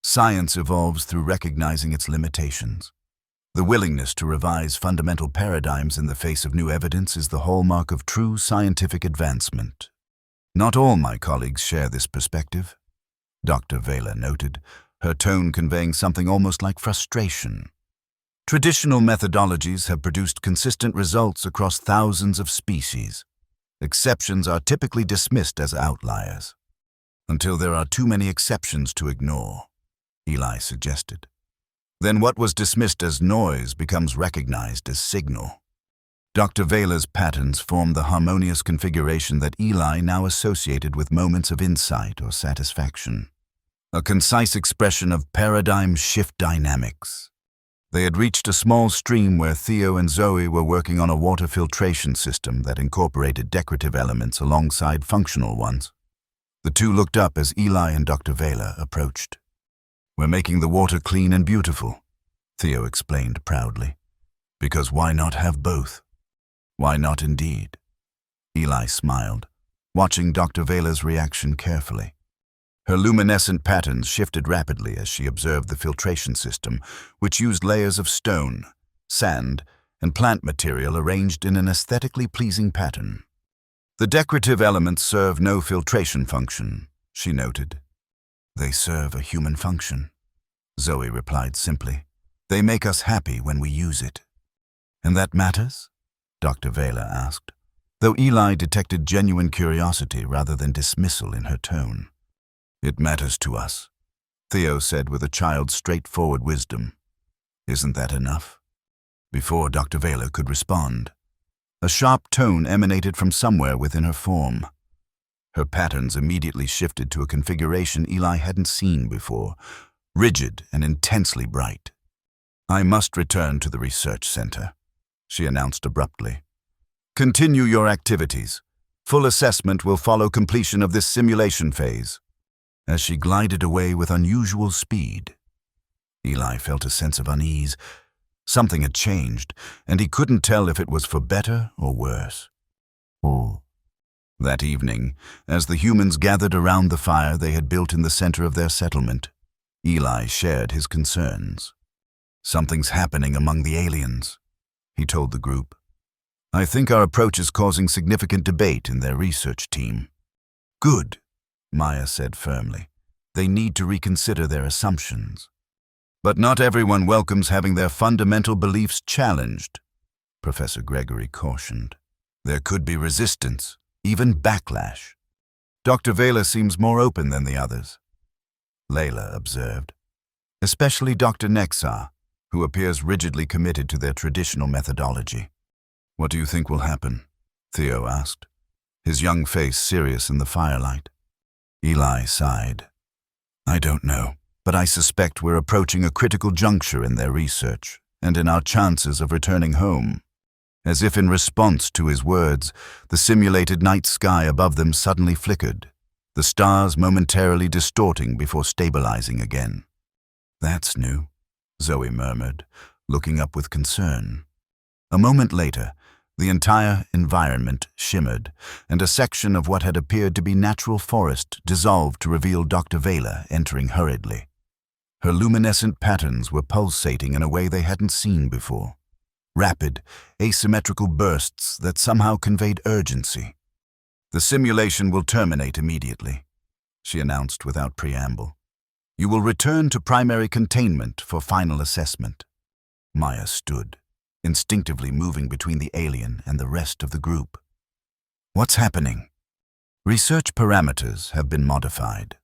Science evolves through recognizing its limitations. The willingness to revise fundamental paradigms in the face of new evidence is the hallmark of true scientific advancement. "Not all my colleagues share this perspective," Dr. Vela noted, her tone conveying something almost like frustration. "Traditional methodologies have produced consistent results across thousands of species. Exceptions are typically dismissed as outliers." "Until there are too many exceptions to ignore," Eli suggested. "Then what was dismissed as noise becomes recognized as signal." Dr. Vela's patterns formed the harmonious configuration that Eli now associated with moments of insight or satisfaction. A concise expression of paradigm shift dynamics. They had reached a small stream where Theo and Zoe were working on a water filtration system that incorporated decorative elements alongside functional ones. The two looked up as Eli and Dr. Vela approached. "We're making the water clean and beautiful," Theo explained proudly. "Because why not have both?" "Why not indeed?" Eli smiled, watching Dr. Vela's reaction carefully. Her luminescent patterns shifted rapidly as she observed the filtration system, which used layers of stone, sand, and plant material arranged in an aesthetically pleasing pattern. The decorative elements serve no filtration function, she noted. They serve a human function, Zoe replied simply. They make us happy when we use it. And that matters? Dr. Vela asked, though Eli detected genuine curiosity rather than dismissal in her tone. It matters to us, Theo said with a child's straightforward wisdom. Isn't that enough? Before Dr. Vela could respond, a sharp tone emanated from somewhere within her form. Her patterns immediately shifted to a configuration Eli hadn't seen before, rigid and intensely bright. I must return to the research center, she announced abruptly. Continue your activities. Full assessment will follow completion of this simulation phase. As she glided away with unusual speed, Eli felt a sense of unease. Something had changed, and he couldn't tell if it was for better or worse. That evening, as the humans gathered around the fire they had built in the center of their settlement, Eli shared his concerns. Something's happening among the aliens, he told the group. I think our approach is causing significant debate in their research team. Good, Maya said firmly. They need to reconsider their assumptions. But not everyone welcomes having their fundamental beliefs challenged, Professor Gregory cautioned. There could be resistance, even backlash. Dr. Vela seems more open than the others, Layla observed. Especially Dr. Nexar, who appears rigidly committed to their traditional methodology. What do you think will happen? Theo asked, his young face serious in the firelight. Eli sighed. I don't know, but I suspect we're approaching a critical juncture in their research and in our chances of returning home. As if in response to his words, the simulated night sky above them suddenly flickered, the stars momentarily distorting before stabilizing again. That's new, Zoe murmured, looking up with concern. A moment later, the entire environment shimmered, and a section of what had appeared to be natural forest dissolved to reveal Dr. Vela entering hurriedly. Her luminescent patterns were pulsating in a way they hadn't seen before. Rapid, asymmetrical bursts that somehow conveyed urgency. The simulation will terminate immediately, she announced without preamble. You will return to primary containment for final assessment. Maya stood, instinctively moving between the alien and the rest of the group. What's happening? Research parameters have been modified,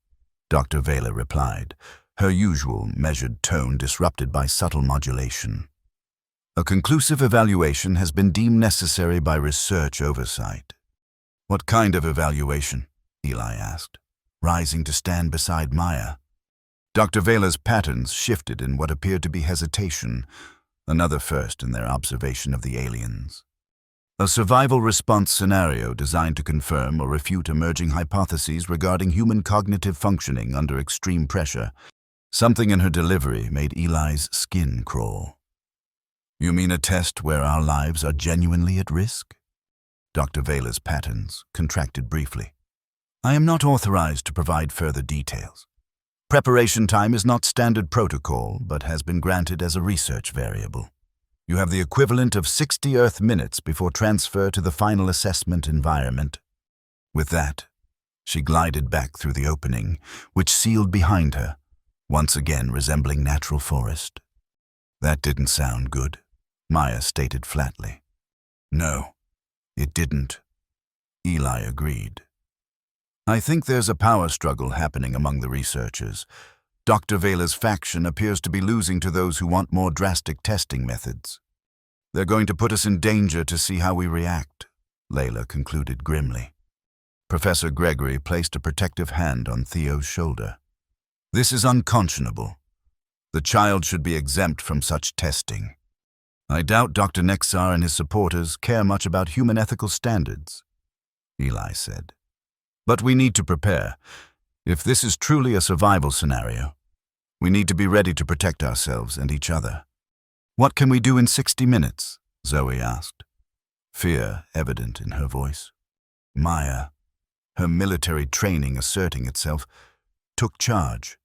Dr. Vela replied, her usual measured tone disrupted by subtle modulation. A conclusive evaluation has been deemed necessary by research oversight. What kind of evaluation? Eli asked, rising to stand beside Maya. Dr. Vela's patterns shifted in what appeared to be hesitation, another first in their observation of the aliens. A survival response scenario designed to confirm or refute emerging hypotheses regarding human cognitive functioning under extreme pressure. Something in her delivery made Eli's skin crawl. You mean a test where our lives are genuinely at risk? Dr. Vela's patterns contracted briefly. I am not authorized to provide further details. Preparation time is not standard protocol, but has been granted as a research variable. You have the equivalent of 60 Earth minutes before transfer to the final assessment environment. With that, she glided back through the opening, which sealed behind her, once again resembling natural forest. That didn't sound good, Maya stated flatly. No, it didn't, Eli agreed. I think there's a power struggle happening among the researchers. Dr. Vela's faction appears to be losing to those who want more drastic testing methods. They're going to put us in danger to see how we react, Layla concluded grimly. Professor Gregory placed a protective hand on Theo's shoulder. This is unconscionable. The child should be exempt from such testing. I doubt Dr. Nexar and his supporters care much about human ethical standards, Eli said. But we need to prepare. If this is truly a survival scenario, we need to be ready to protect ourselves and each other. What can we do in 60 minutes? Zoe asked, fear evident in her voice. Maya, her military training asserting itself, took charge.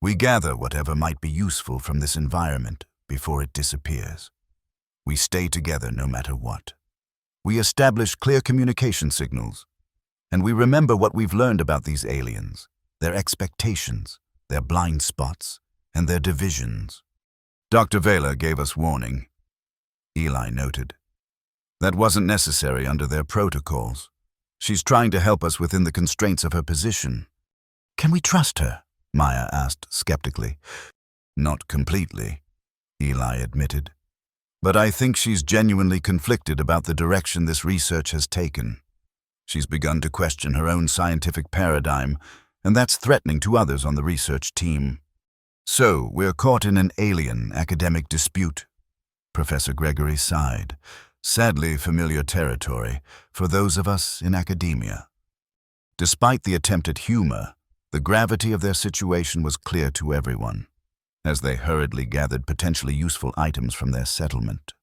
We gather whatever might be useful from this environment before it disappears. We stay together no matter what. We establish clear communication signals, and we remember what we've learned about these aliens, their expectations, their blind spots, and their divisions. Dr. Vela gave us warning, Eli noted. That wasn't necessary under their protocols. She's trying to help us within the constraints of her position. Can we trust her? Maya asked skeptically. Not completely, Eli admitted. But I think she's genuinely conflicted about the direction this research has taken. She's begun to question her own scientific paradigm, and that's threatening to others on the research team. So, we're caught in an alien academic dispute. Professor Gregory sighed. Sadly familiar territory for those of us in academia. Despite the attempted humor, the gravity of their situation was clear to everyone, as they hurriedly gathered potentially useful items from their settlement.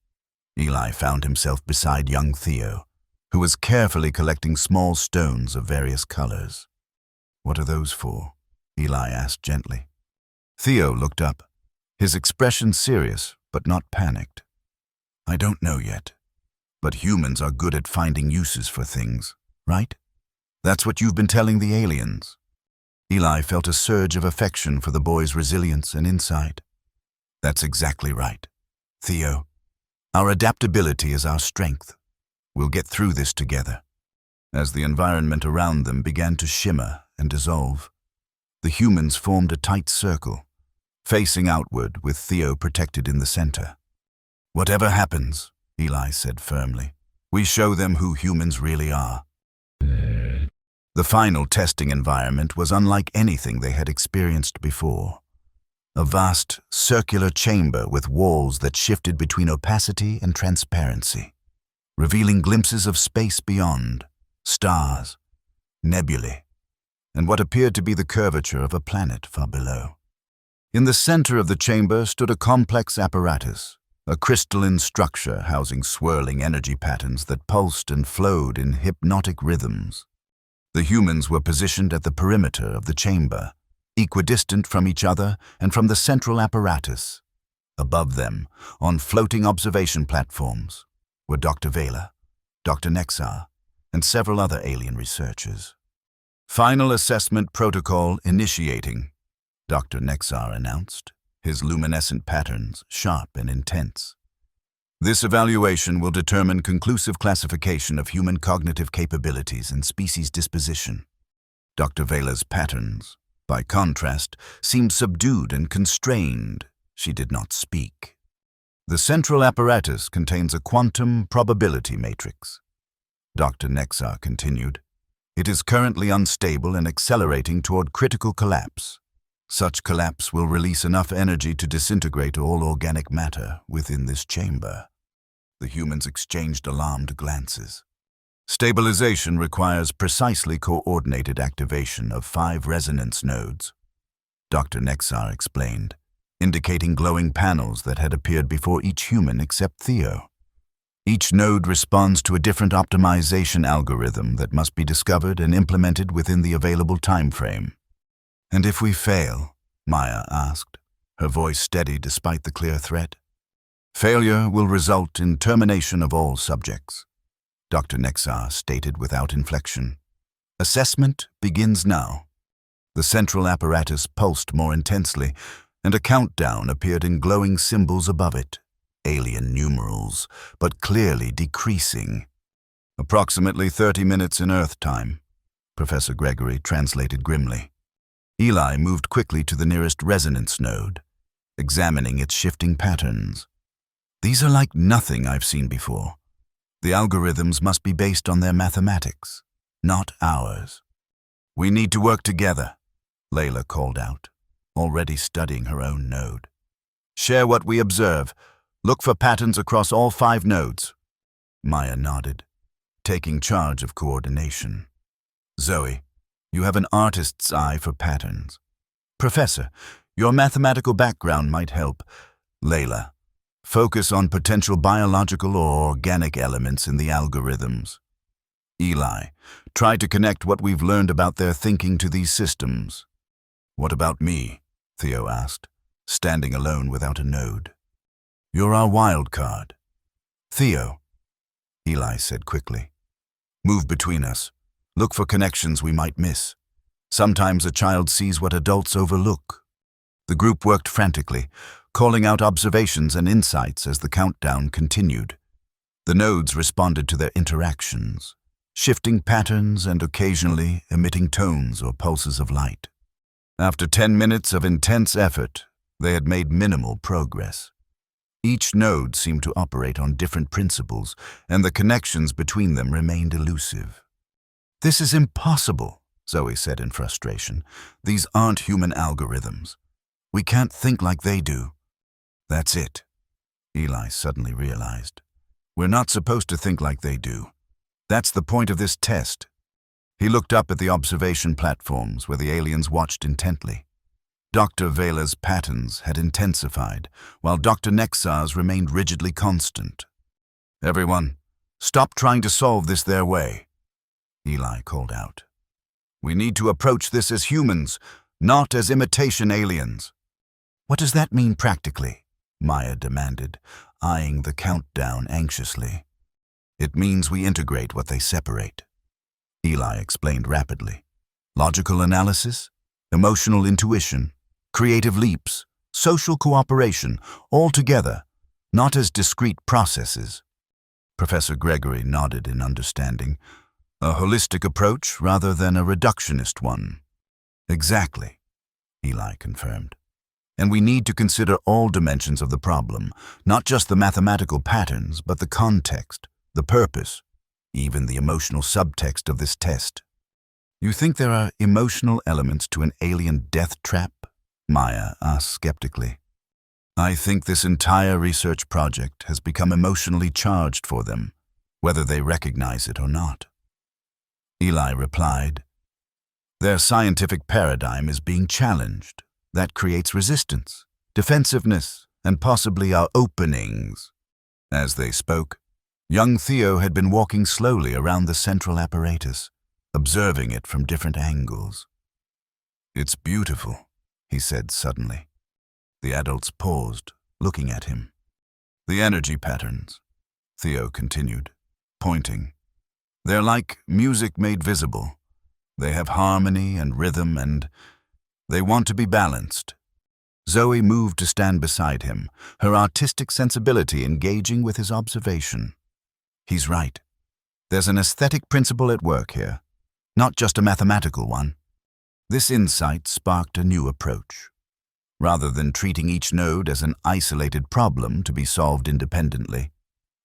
Eli found himself beside young Theo, who was carefully collecting small stones of various colors. What are those for? Eli asked gently. Theo looked up, his expression serious but not panicked. I don't know yet, but humans are good at finding uses for things, right? That's what you've been telling the aliens. Eli felt a surge of affection for the boy's resilience and insight. That's exactly right, Theo. Our adaptability is our strength. We'll get through this together. As the environment around them began to shimmer and dissolve, the humans formed a tight circle, facing outward with Theo protected in the center. Whatever happens, Eli said firmly, we show them who humans really are. The final testing environment was unlike anything they had experienced before. A vast, circular chamber with walls that shifted between opacity and transparency, revealing glimpses of space beyond, stars, nebulae, and what appeared to be the curvature of a planet far below. In the center of the chamber stood a complex apparatus, a crystalline structure housing swirling energy patterns that pulsed and flowed in hypnotic rhythms. The humans were positioned at the perimeter of the chamber, equidistant from each other and from the central apparatus. Above them, on floating observation platforms, were Dr. Vela, Dr. Nexar, and several other alien researchers. Final assessment protocol initiating, Dr. Nexar announced, his luminescent patterns sharp and intense. This evaluation will determine conclusive classification of human cognitive capabilities and species disposition. Dr. Vela's patterns, by contrast, seemed subdued and constrained. She did not speak. The central apparatus contains a quantum probability matrix. Dr. Nexar continued. It is currently unstable and accelerating toward critical collapse. Such collapse will release enough energy to disintegrate all organic matter within this chamber. The humans exchanged alarmed glances. Stabilization requires precisely coordinated activation of 5 resonance nodes, Dr. Nexar explained, indicating glowing panels that had appeared before each human except Theo. Each node responds to a different optimization algorithm that must be discovered and implemented within the available time frame. And if we fail, Maya asked, her voice steady despite the clear threat. Failure will result in termination of all subjects, Dr. Nexar stated without inflection. Assessment begins now. The central apparatus pulsed more intensely, and a countdown appeared in glowing symbols above it, alien numerals, but clearly decreasing. Approximately 30 minutes in Earth time, Professor Gregory translated grimly. Eli moved quickly to the nearest resonance node, examining its shifting patterns. These are like nothing I've seen before. The algorithms must be based on their mathematics, not ours. We need to work together, Layla called out, already studying her own node. Share what we observe. Look for patterns across all 5 nodes. Maya nodded, taking charge of coordination. Zoe, you have an artist's eye for patterns. Professor, your mathematical background might help. Layla, focus on potential biological or organic elements in the algorithms. Eli, try to connect what we've learned about their thinking to these systems. What about me? Theo asked, standing alone without a node. You're our wild card. Theo, Eli said quickly. Move between us. Look for connections we might miss. Sometimes a child sees what adults overlook. The group worked frantically, calling out observations and insights as the countdown continued. The nodes responded to their interactions, shifting patterns and occasionally emitting tones or pulses of light. After 10 minutes of intense effort, they had made minimal progress. Each node seemed to operate on different principles, and the connections between them remained elusive. "This is impossible," Zoe said in frustration. "These aren't human algorithms. We can't think like they do." "That's it," Eli suddenly realized. "We're not supposed to think like they do. That's the point of this test." He looked up at the observation platforms where the aliens watched intently. Dr. Vela's patterns had intensified, while Dr. Nexar's remained rigidly constant. "Everyone, stop trying to solve this their way," Eli called out. "We need to approach this as humans, not as imitation aliens." "What does that mean practically?" Maya demanded, eyeing the countdown anxiously. "It means we integrate what they separate," Eli explained rapidly. "Logical analysis, emotional intuition, creative leaps, social cooperation, all together, not as discrete processes." Professor Gregory nodded in understanding. "A holistic approach rather than a reductionist one." "Exactly," Eli confirmed. "And we need to consider all dimensions of the problem, not just the mathematical patterns, but the context, the purpose, even the emotional subtext of this test." "You think there are emotional elements to an alien death trap?" Maya asked skeptically. "I think this entire research project has become emotionally charged for them, whether they recognize it or not." Eli replied, "Their scientific paradigm is being challenged. That creates resistance, defensiveness, and possibly our openings." As they spoke, young Theo had been walking slowly around the central apparatus, observing it from different angles. "It's beautiful," he said suddenly. The adults paused, looking at him. "The energy patterns," Theo continued, pointing. "They're like music made visible. They have harmony and rhythm, and they want to be balanced." Zoe moved to stand beside him, her artistic sensibility engaging with his observation. "He's right. There's an aesthetic principle at work here, not just a mathematical one." This insight sparked a new approach. Rather than treating each node as an isolated problem to be solved independently,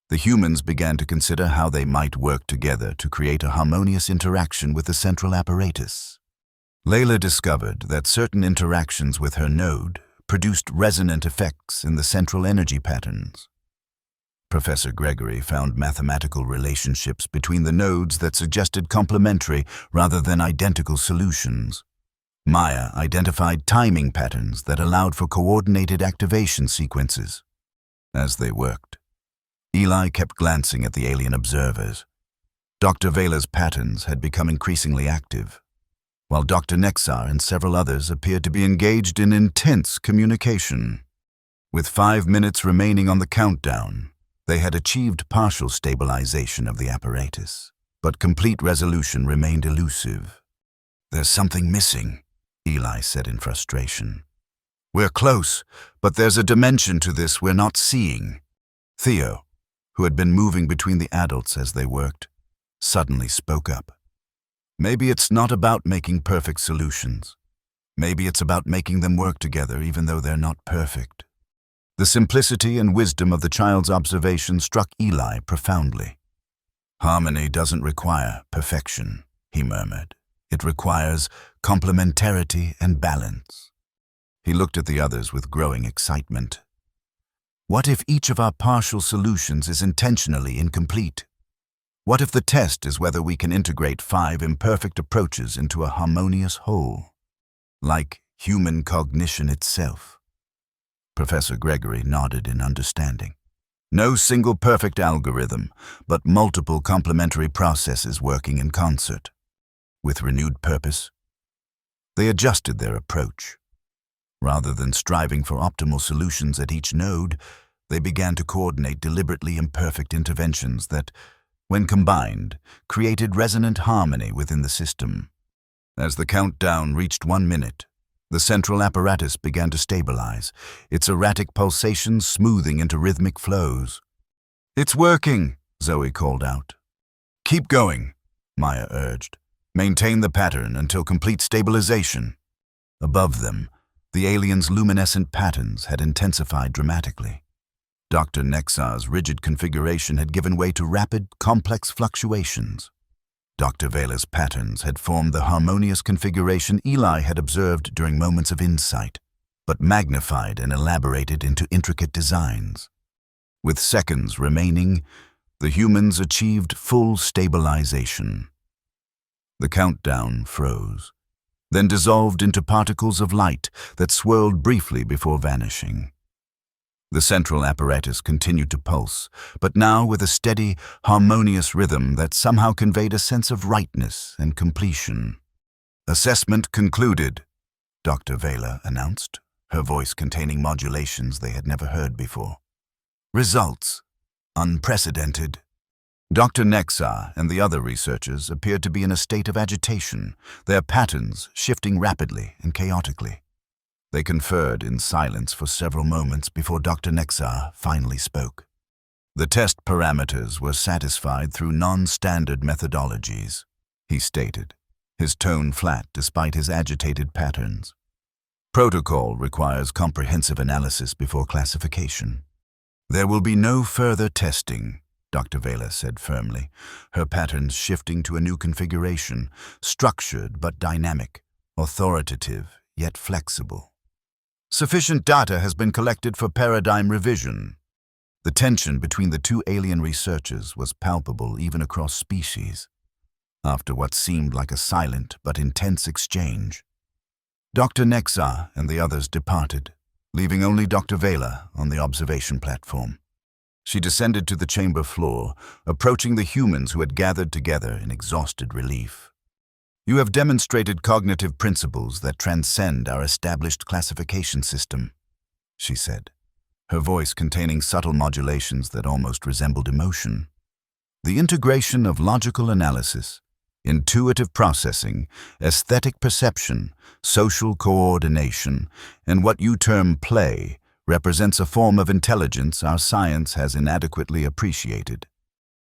the humans began to consider how they might work together to create a harmonious interaction with the central apparatus. Layla discovered that certain interactions with her node produced resonant effects in the central energy patterns. Professor Gregory found mathematical relationships between the nodes that suggested complementary rather than identical solutions. Maya identified timing patterns that allowed for coordinated activation sequences. As they worked, Eli kept glancing at the alien observers. Dr. Vela's patterns had become increasingly active, while Dr. Nexar and several others appeared to be engaged in intense communication. With 5 minutes remaining on the countdown, they had achieved partial stabilization of the apparatus, but complete resolution remained elusive. "There's something missing," Eli said in frustration. "We're close, but there's a dimension to this we're not seeing." Theo, who had been moving between the adults as they worked, suddenly spoke up. "Maybe it's not about making perfect solutions. Maybe it's about making them work together even though they're not perfect." The simplicity and wisdom of the child's observation struck Eli profoundly. "Harmony doesn't require perfection," he murmured. "It requires complementarity and balance." He looked at the others with growing excitement. "What if each of our partial solutions is intentionally incomplete? What if the test is whether we can integrate 5 imperfect approaches into a harmonious whole, like human cognition itself?" Professor Gregory nodded in understanding. "No single perfect algorithm, but multiple complementary processes working in concert." With renewed purpose, they adjusted their approach. Rather than striving for optimal solutions at each node, They began to coordinate deliberately imperfect interventions that, when combined, created resonant harmony within the system. As the countdown reached 1 minute, the central apparatus began to stabilize, its erratic pulsations smoothing into rhythmic flows. "It's working," Zoe called out. "Keep going," Maya urged. "Maintain the pattern until complete stabilization." Above them, the aliens' luminescent patterns had intensified dramatically. Dr. Nexar's rigid configuration had given way to rapid, complex fluctuations. Dr. Vela's patterns had formed the harmonious configuration Eli had observed during moments of insight, but magnified and elaborated into intricate designs. With seconds remaining, the humans achieved full stabilization. The countdown froze, then dissolved into particles of light that swirled briefly before vanishing. The central apparatus continued to pulse, but now with a steady, harmonious rhythm that somehow conveyed a sense of rightness and completion. "Assessment concluded," Dr. Vela announced, her voice containing modulations they had never heard before. "Results unprecedented." Dr. Nexar and the other researchers appeared to be in a state of agitation, their patterns shifting rapidly and chaotically. They conferred in silence for several moments before Dr. Nexar finally spoke. "The test parameters were satisfied through non-standard methodologies," he stated, his tone flat despite his agitated patterns. "Protocol requires comprehensive analysis before classification." "There will be no further testing," Dr. Vela said firmly, her patterns shifting to a new configuration, structured but dynamic, authoritative yet flexible. "Sufficient data has been collected for paradigm revision." The tension between the two alien researchers was palpable even across species. After what seemed like a silent but intense exchange, Dr. Nexar and the others departed, leaving only Dr. Vela on the observation platform. She descended to the chamber floor, approaching the humans who had gathered together in exhausted relief. "You have demonstrated cognitive principles that transcend our established classification system," she said, her voice containing subtle modulations that almost resembled emotion. "The integration of logical analysis, intuitive processing, aesthetic perception, social coordination, and what you term play represents a form of intelligence our science has inadequately appreciated."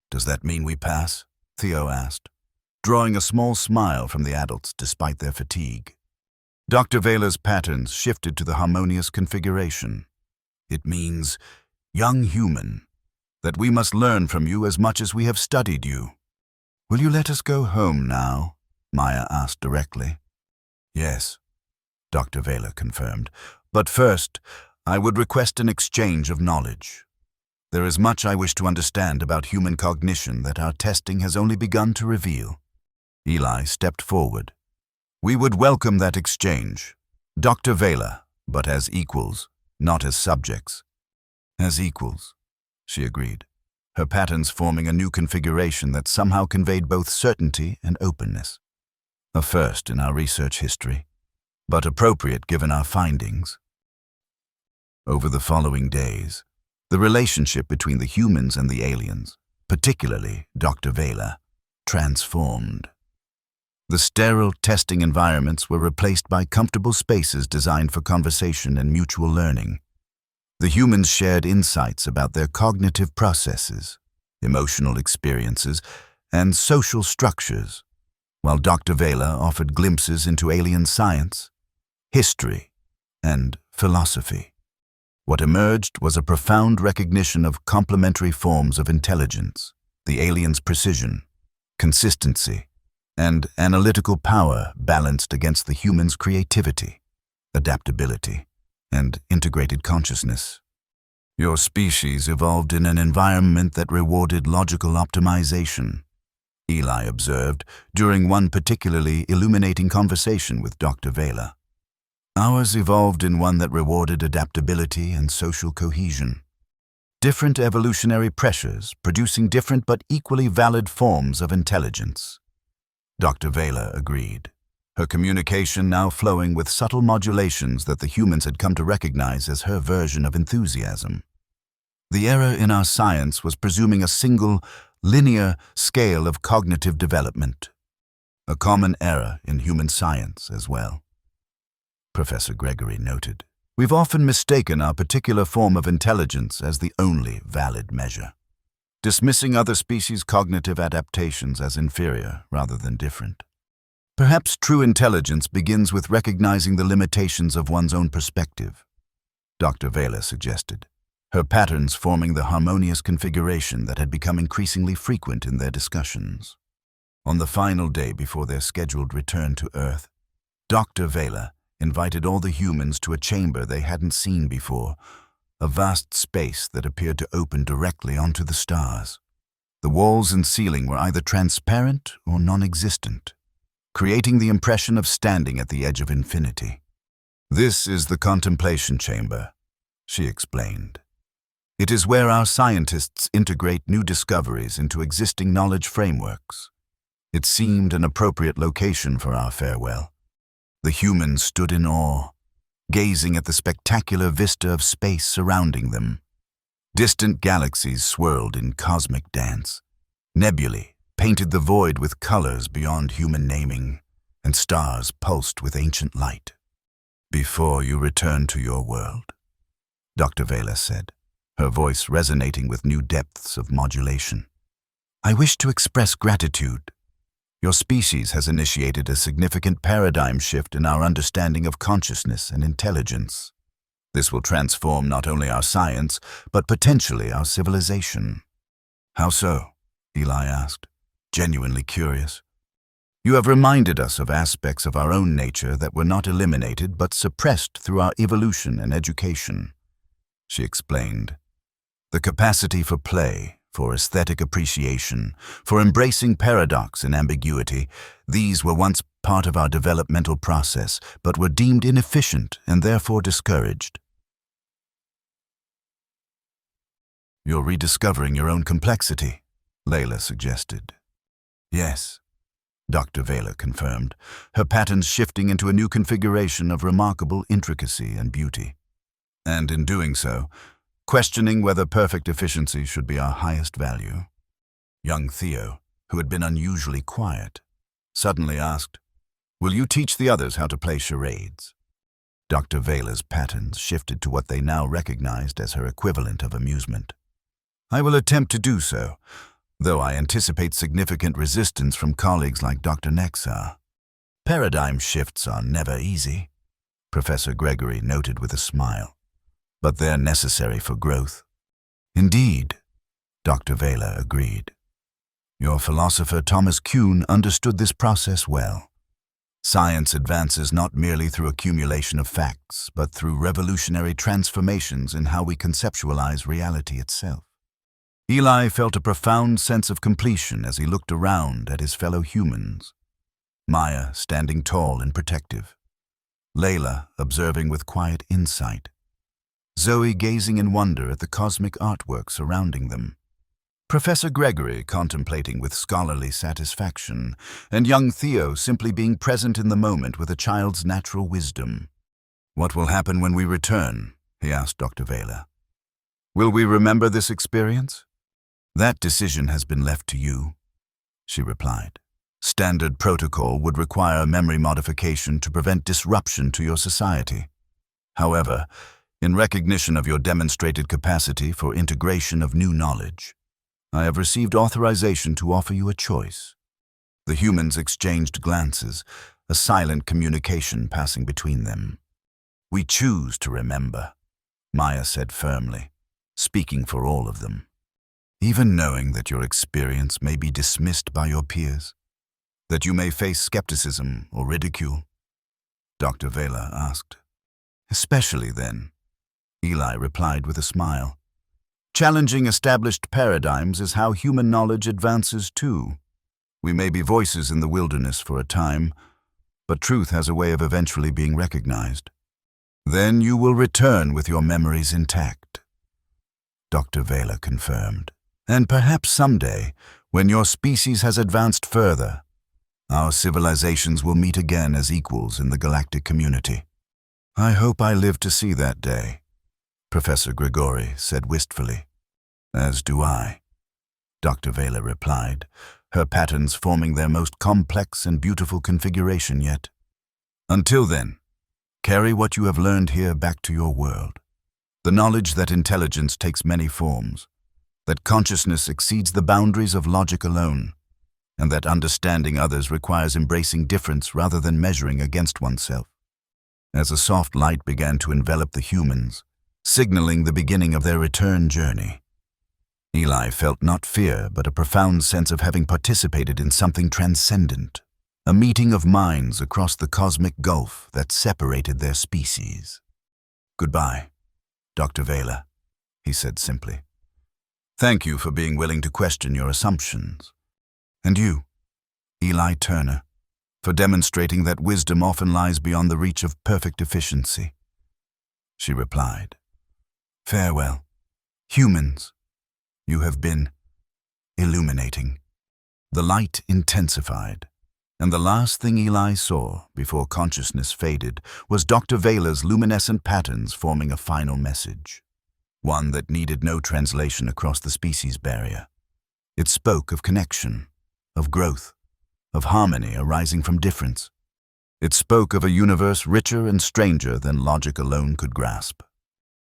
"Does that mean we pass?" Theo asked, drawing a small smile from the adults despite their fatigue. Dr. Vela's patterns shifted to the harmonious configuration. "It means, young human, that we must learn from you as much as we have studied you." "Will you let us go home now?" Maya asked directly. "Yes," Dr. Vela confirmed. "But first, I would request an exchange of knowledge. There is much I wish to understand about human cognition that our testing has only begun to reveal." Eli stepped forward. "We would welcome that exchange, Dr. Vela, but as equals, not as subjects." "As equals," she agreed, her patterns forming a new configuration that somehow conveyed both certainty and openness. A first in our research history, but appropriate given our findings. Over the following days, the relationship between the humans and the aliens, particularly Dr. Vela, transformed. The sterile testing environments were replaced by comfortable spaces designed for conversation and mutual learning. The humans shared insights about their cognitive processes, emotional experiences, and social structures, while Dr. Vela offered glimpses into alien science, history, and philosophy. What emerged was a profound recognition of complementary forms of intelligence, the aliens' precision, consistency, and analytical power balanced against the human's creativity, adaptability, and integrated consciousness. "Your species evolved in an environment that rewarded logical optimization," Eli observed during one particularly illuminating conversation with Dr. Vela. "Ours evolved in one that rewarded adaptability and social cohesion. Different evolutionary pressures producing different but equally valid forms of intelligence." Dr. Vela agreed, her communication now flowing with subtle modulations that the humans had come to recognize as her version of enthusiasm. The error in our science was presuming a single, linear scale of cognitive development, a common error in human science as well, Professor Gregory noted. We've often mistaken our particular form of intelligence as the only valid measure, dismissing other species' cognitive adaptations as inferior rather than different. Perhaps true intelligence begins with recognizing the limitations of one's own perspective, Dr. Vela suggested, her patterns forming the harmonious configuration that had become increasingly frequent in their discussions. On the final day before their scheduled return to Earth, Dr. Vela invited all the humans to a chamber they hadn't seen before, a vast space that appeared to open directly onto the stars. The walls and ceiling were either transparent or non-existent, creating the impression of standing at the edge of infinity. This is the contemplation chamber, she explained. It is where our scientists integrate new discoveries into existing knowledge frameworks. It seemed an appropriate location for our farewell. The humans stood in awe, gazing at the spectacular vista of space surrounding them. Distant galaxies swirled in cosmic dance. Nebulae painted the void with colors beyond human naming, and stars pulsed with ancient light. Before you return to your world, Dr. Vela said, her voice resonating with new depths of modulation, I wish to express gratitude. Your species has initiated a significant paradigm shift in our understanding of consciousness and intelligence. This will transform not only our science, but potentially our civilization. How so? Eli asked, genuinely curious. You have reminded us of aspects of our own nature that were not eliminated but suppressed through our evolution and education, she explained. The capacity for play, for aesthetic appreciation, for embracing paradox and ambiguity, these were once part of our developmental process, but were deemed inefficient and therefore discouraged. You're rediscovering your own complexity, Layla suggested. Yes, Dr. Vela confirmed, her patterns shifting into a new configuration of remarkable intricacy and beauty. And in doing so, questioning whether perfect efficiency should be our highest value. Young Theo, who had been unusually quiet, suddenly asked, Will you teach the others how to play charades? Dr. Vela's patterns shifted to what they now recognized as her equivalent of amusement. I will attempt to do so, though I anticipate significant resistance from colleagues like Dr. Nexar. Paradigm shifts are never easy, Professor Gregory noted with a smile, but they're necessary for growth. Indeed, Dr. Vela agreed. Your philosopher Thomas Kuhn understood this process well. Science advances not merely through accumulation of facts, but through revolutionary transformations in how we conceptualize reality itself. Eli felt a profound sense of completion as he looked around at his fellow humans. Maya standing tall and protective. Layla observing with quiet insight. Zoe gazing in wonder at the cosmic artwork surrounding them. Professor Gregory contemplating with scholarly satisfaction, and young Theo simply being present in the moment with a child's natural wisdom. What will happen when we return? He asked Dr. Vela. Will we remember this experience? That decision has been left to you, she replied. Standard protocol would require memory modification to prevent disruption to your society. However, in recognition of your demonstrated capacity for integration of new knowledge, I have received authorization to offer you a choice. The humans exchanged glances, a silent communication passing between them. We choose to remember, Maya said firmly, speaking for all of them. Even knowing that your experience may be dismissed by your peers, that you may face skepticism or ridicule? Dr. Vela asked. Especially then, Eli replied with a smile. Challenging established paradigms is how human knowledge advances too. We may be voices in the wilderness for a time, but truth has a way of eventually being recognized. Then you will return with your memories intact, Dr. Vela confirmed. And perhaps someday, when your species has advanced further, our civilizations will meet again as equals in the galactic community. I hope I live to see that day, Professor Gregory said wistfully. As do I, Dr. Vela replied, her patterns forming their most complex and beautiful configuration yet. Until then, carry what you have learned here back to your world. The knowledge that intelligence takes many forms, that consciousness exceeds the boundaries of logic alone, and that understanding others requires embracing difference rather than measuring against oneself. As a soft light began to envelop the humans, signaling the beginning of their return journey, Eli felt not fear but a profound sense of having participated in something transcendent, a meeting of minds across the cosmic gulf that separated their species. "Goodbye, Dr. Vela," he said simply. "Thank you for being willing to question your assumptions. And you, Eli Turner, for demonstrating that wisdom often lies beyond the reach of perfect efficiency." She replied, "Farewell, humans. You have been illuminating." The light intensified, and the last thing Eli saw before consciousness faded was Dr. Vela's luminescent patterns forming a final message, one that needed no translation across the species barrier. It spoke of connection, of growth, of harmony arising from difference. It spoke of a universe richer and stranger than logic alone could grasp.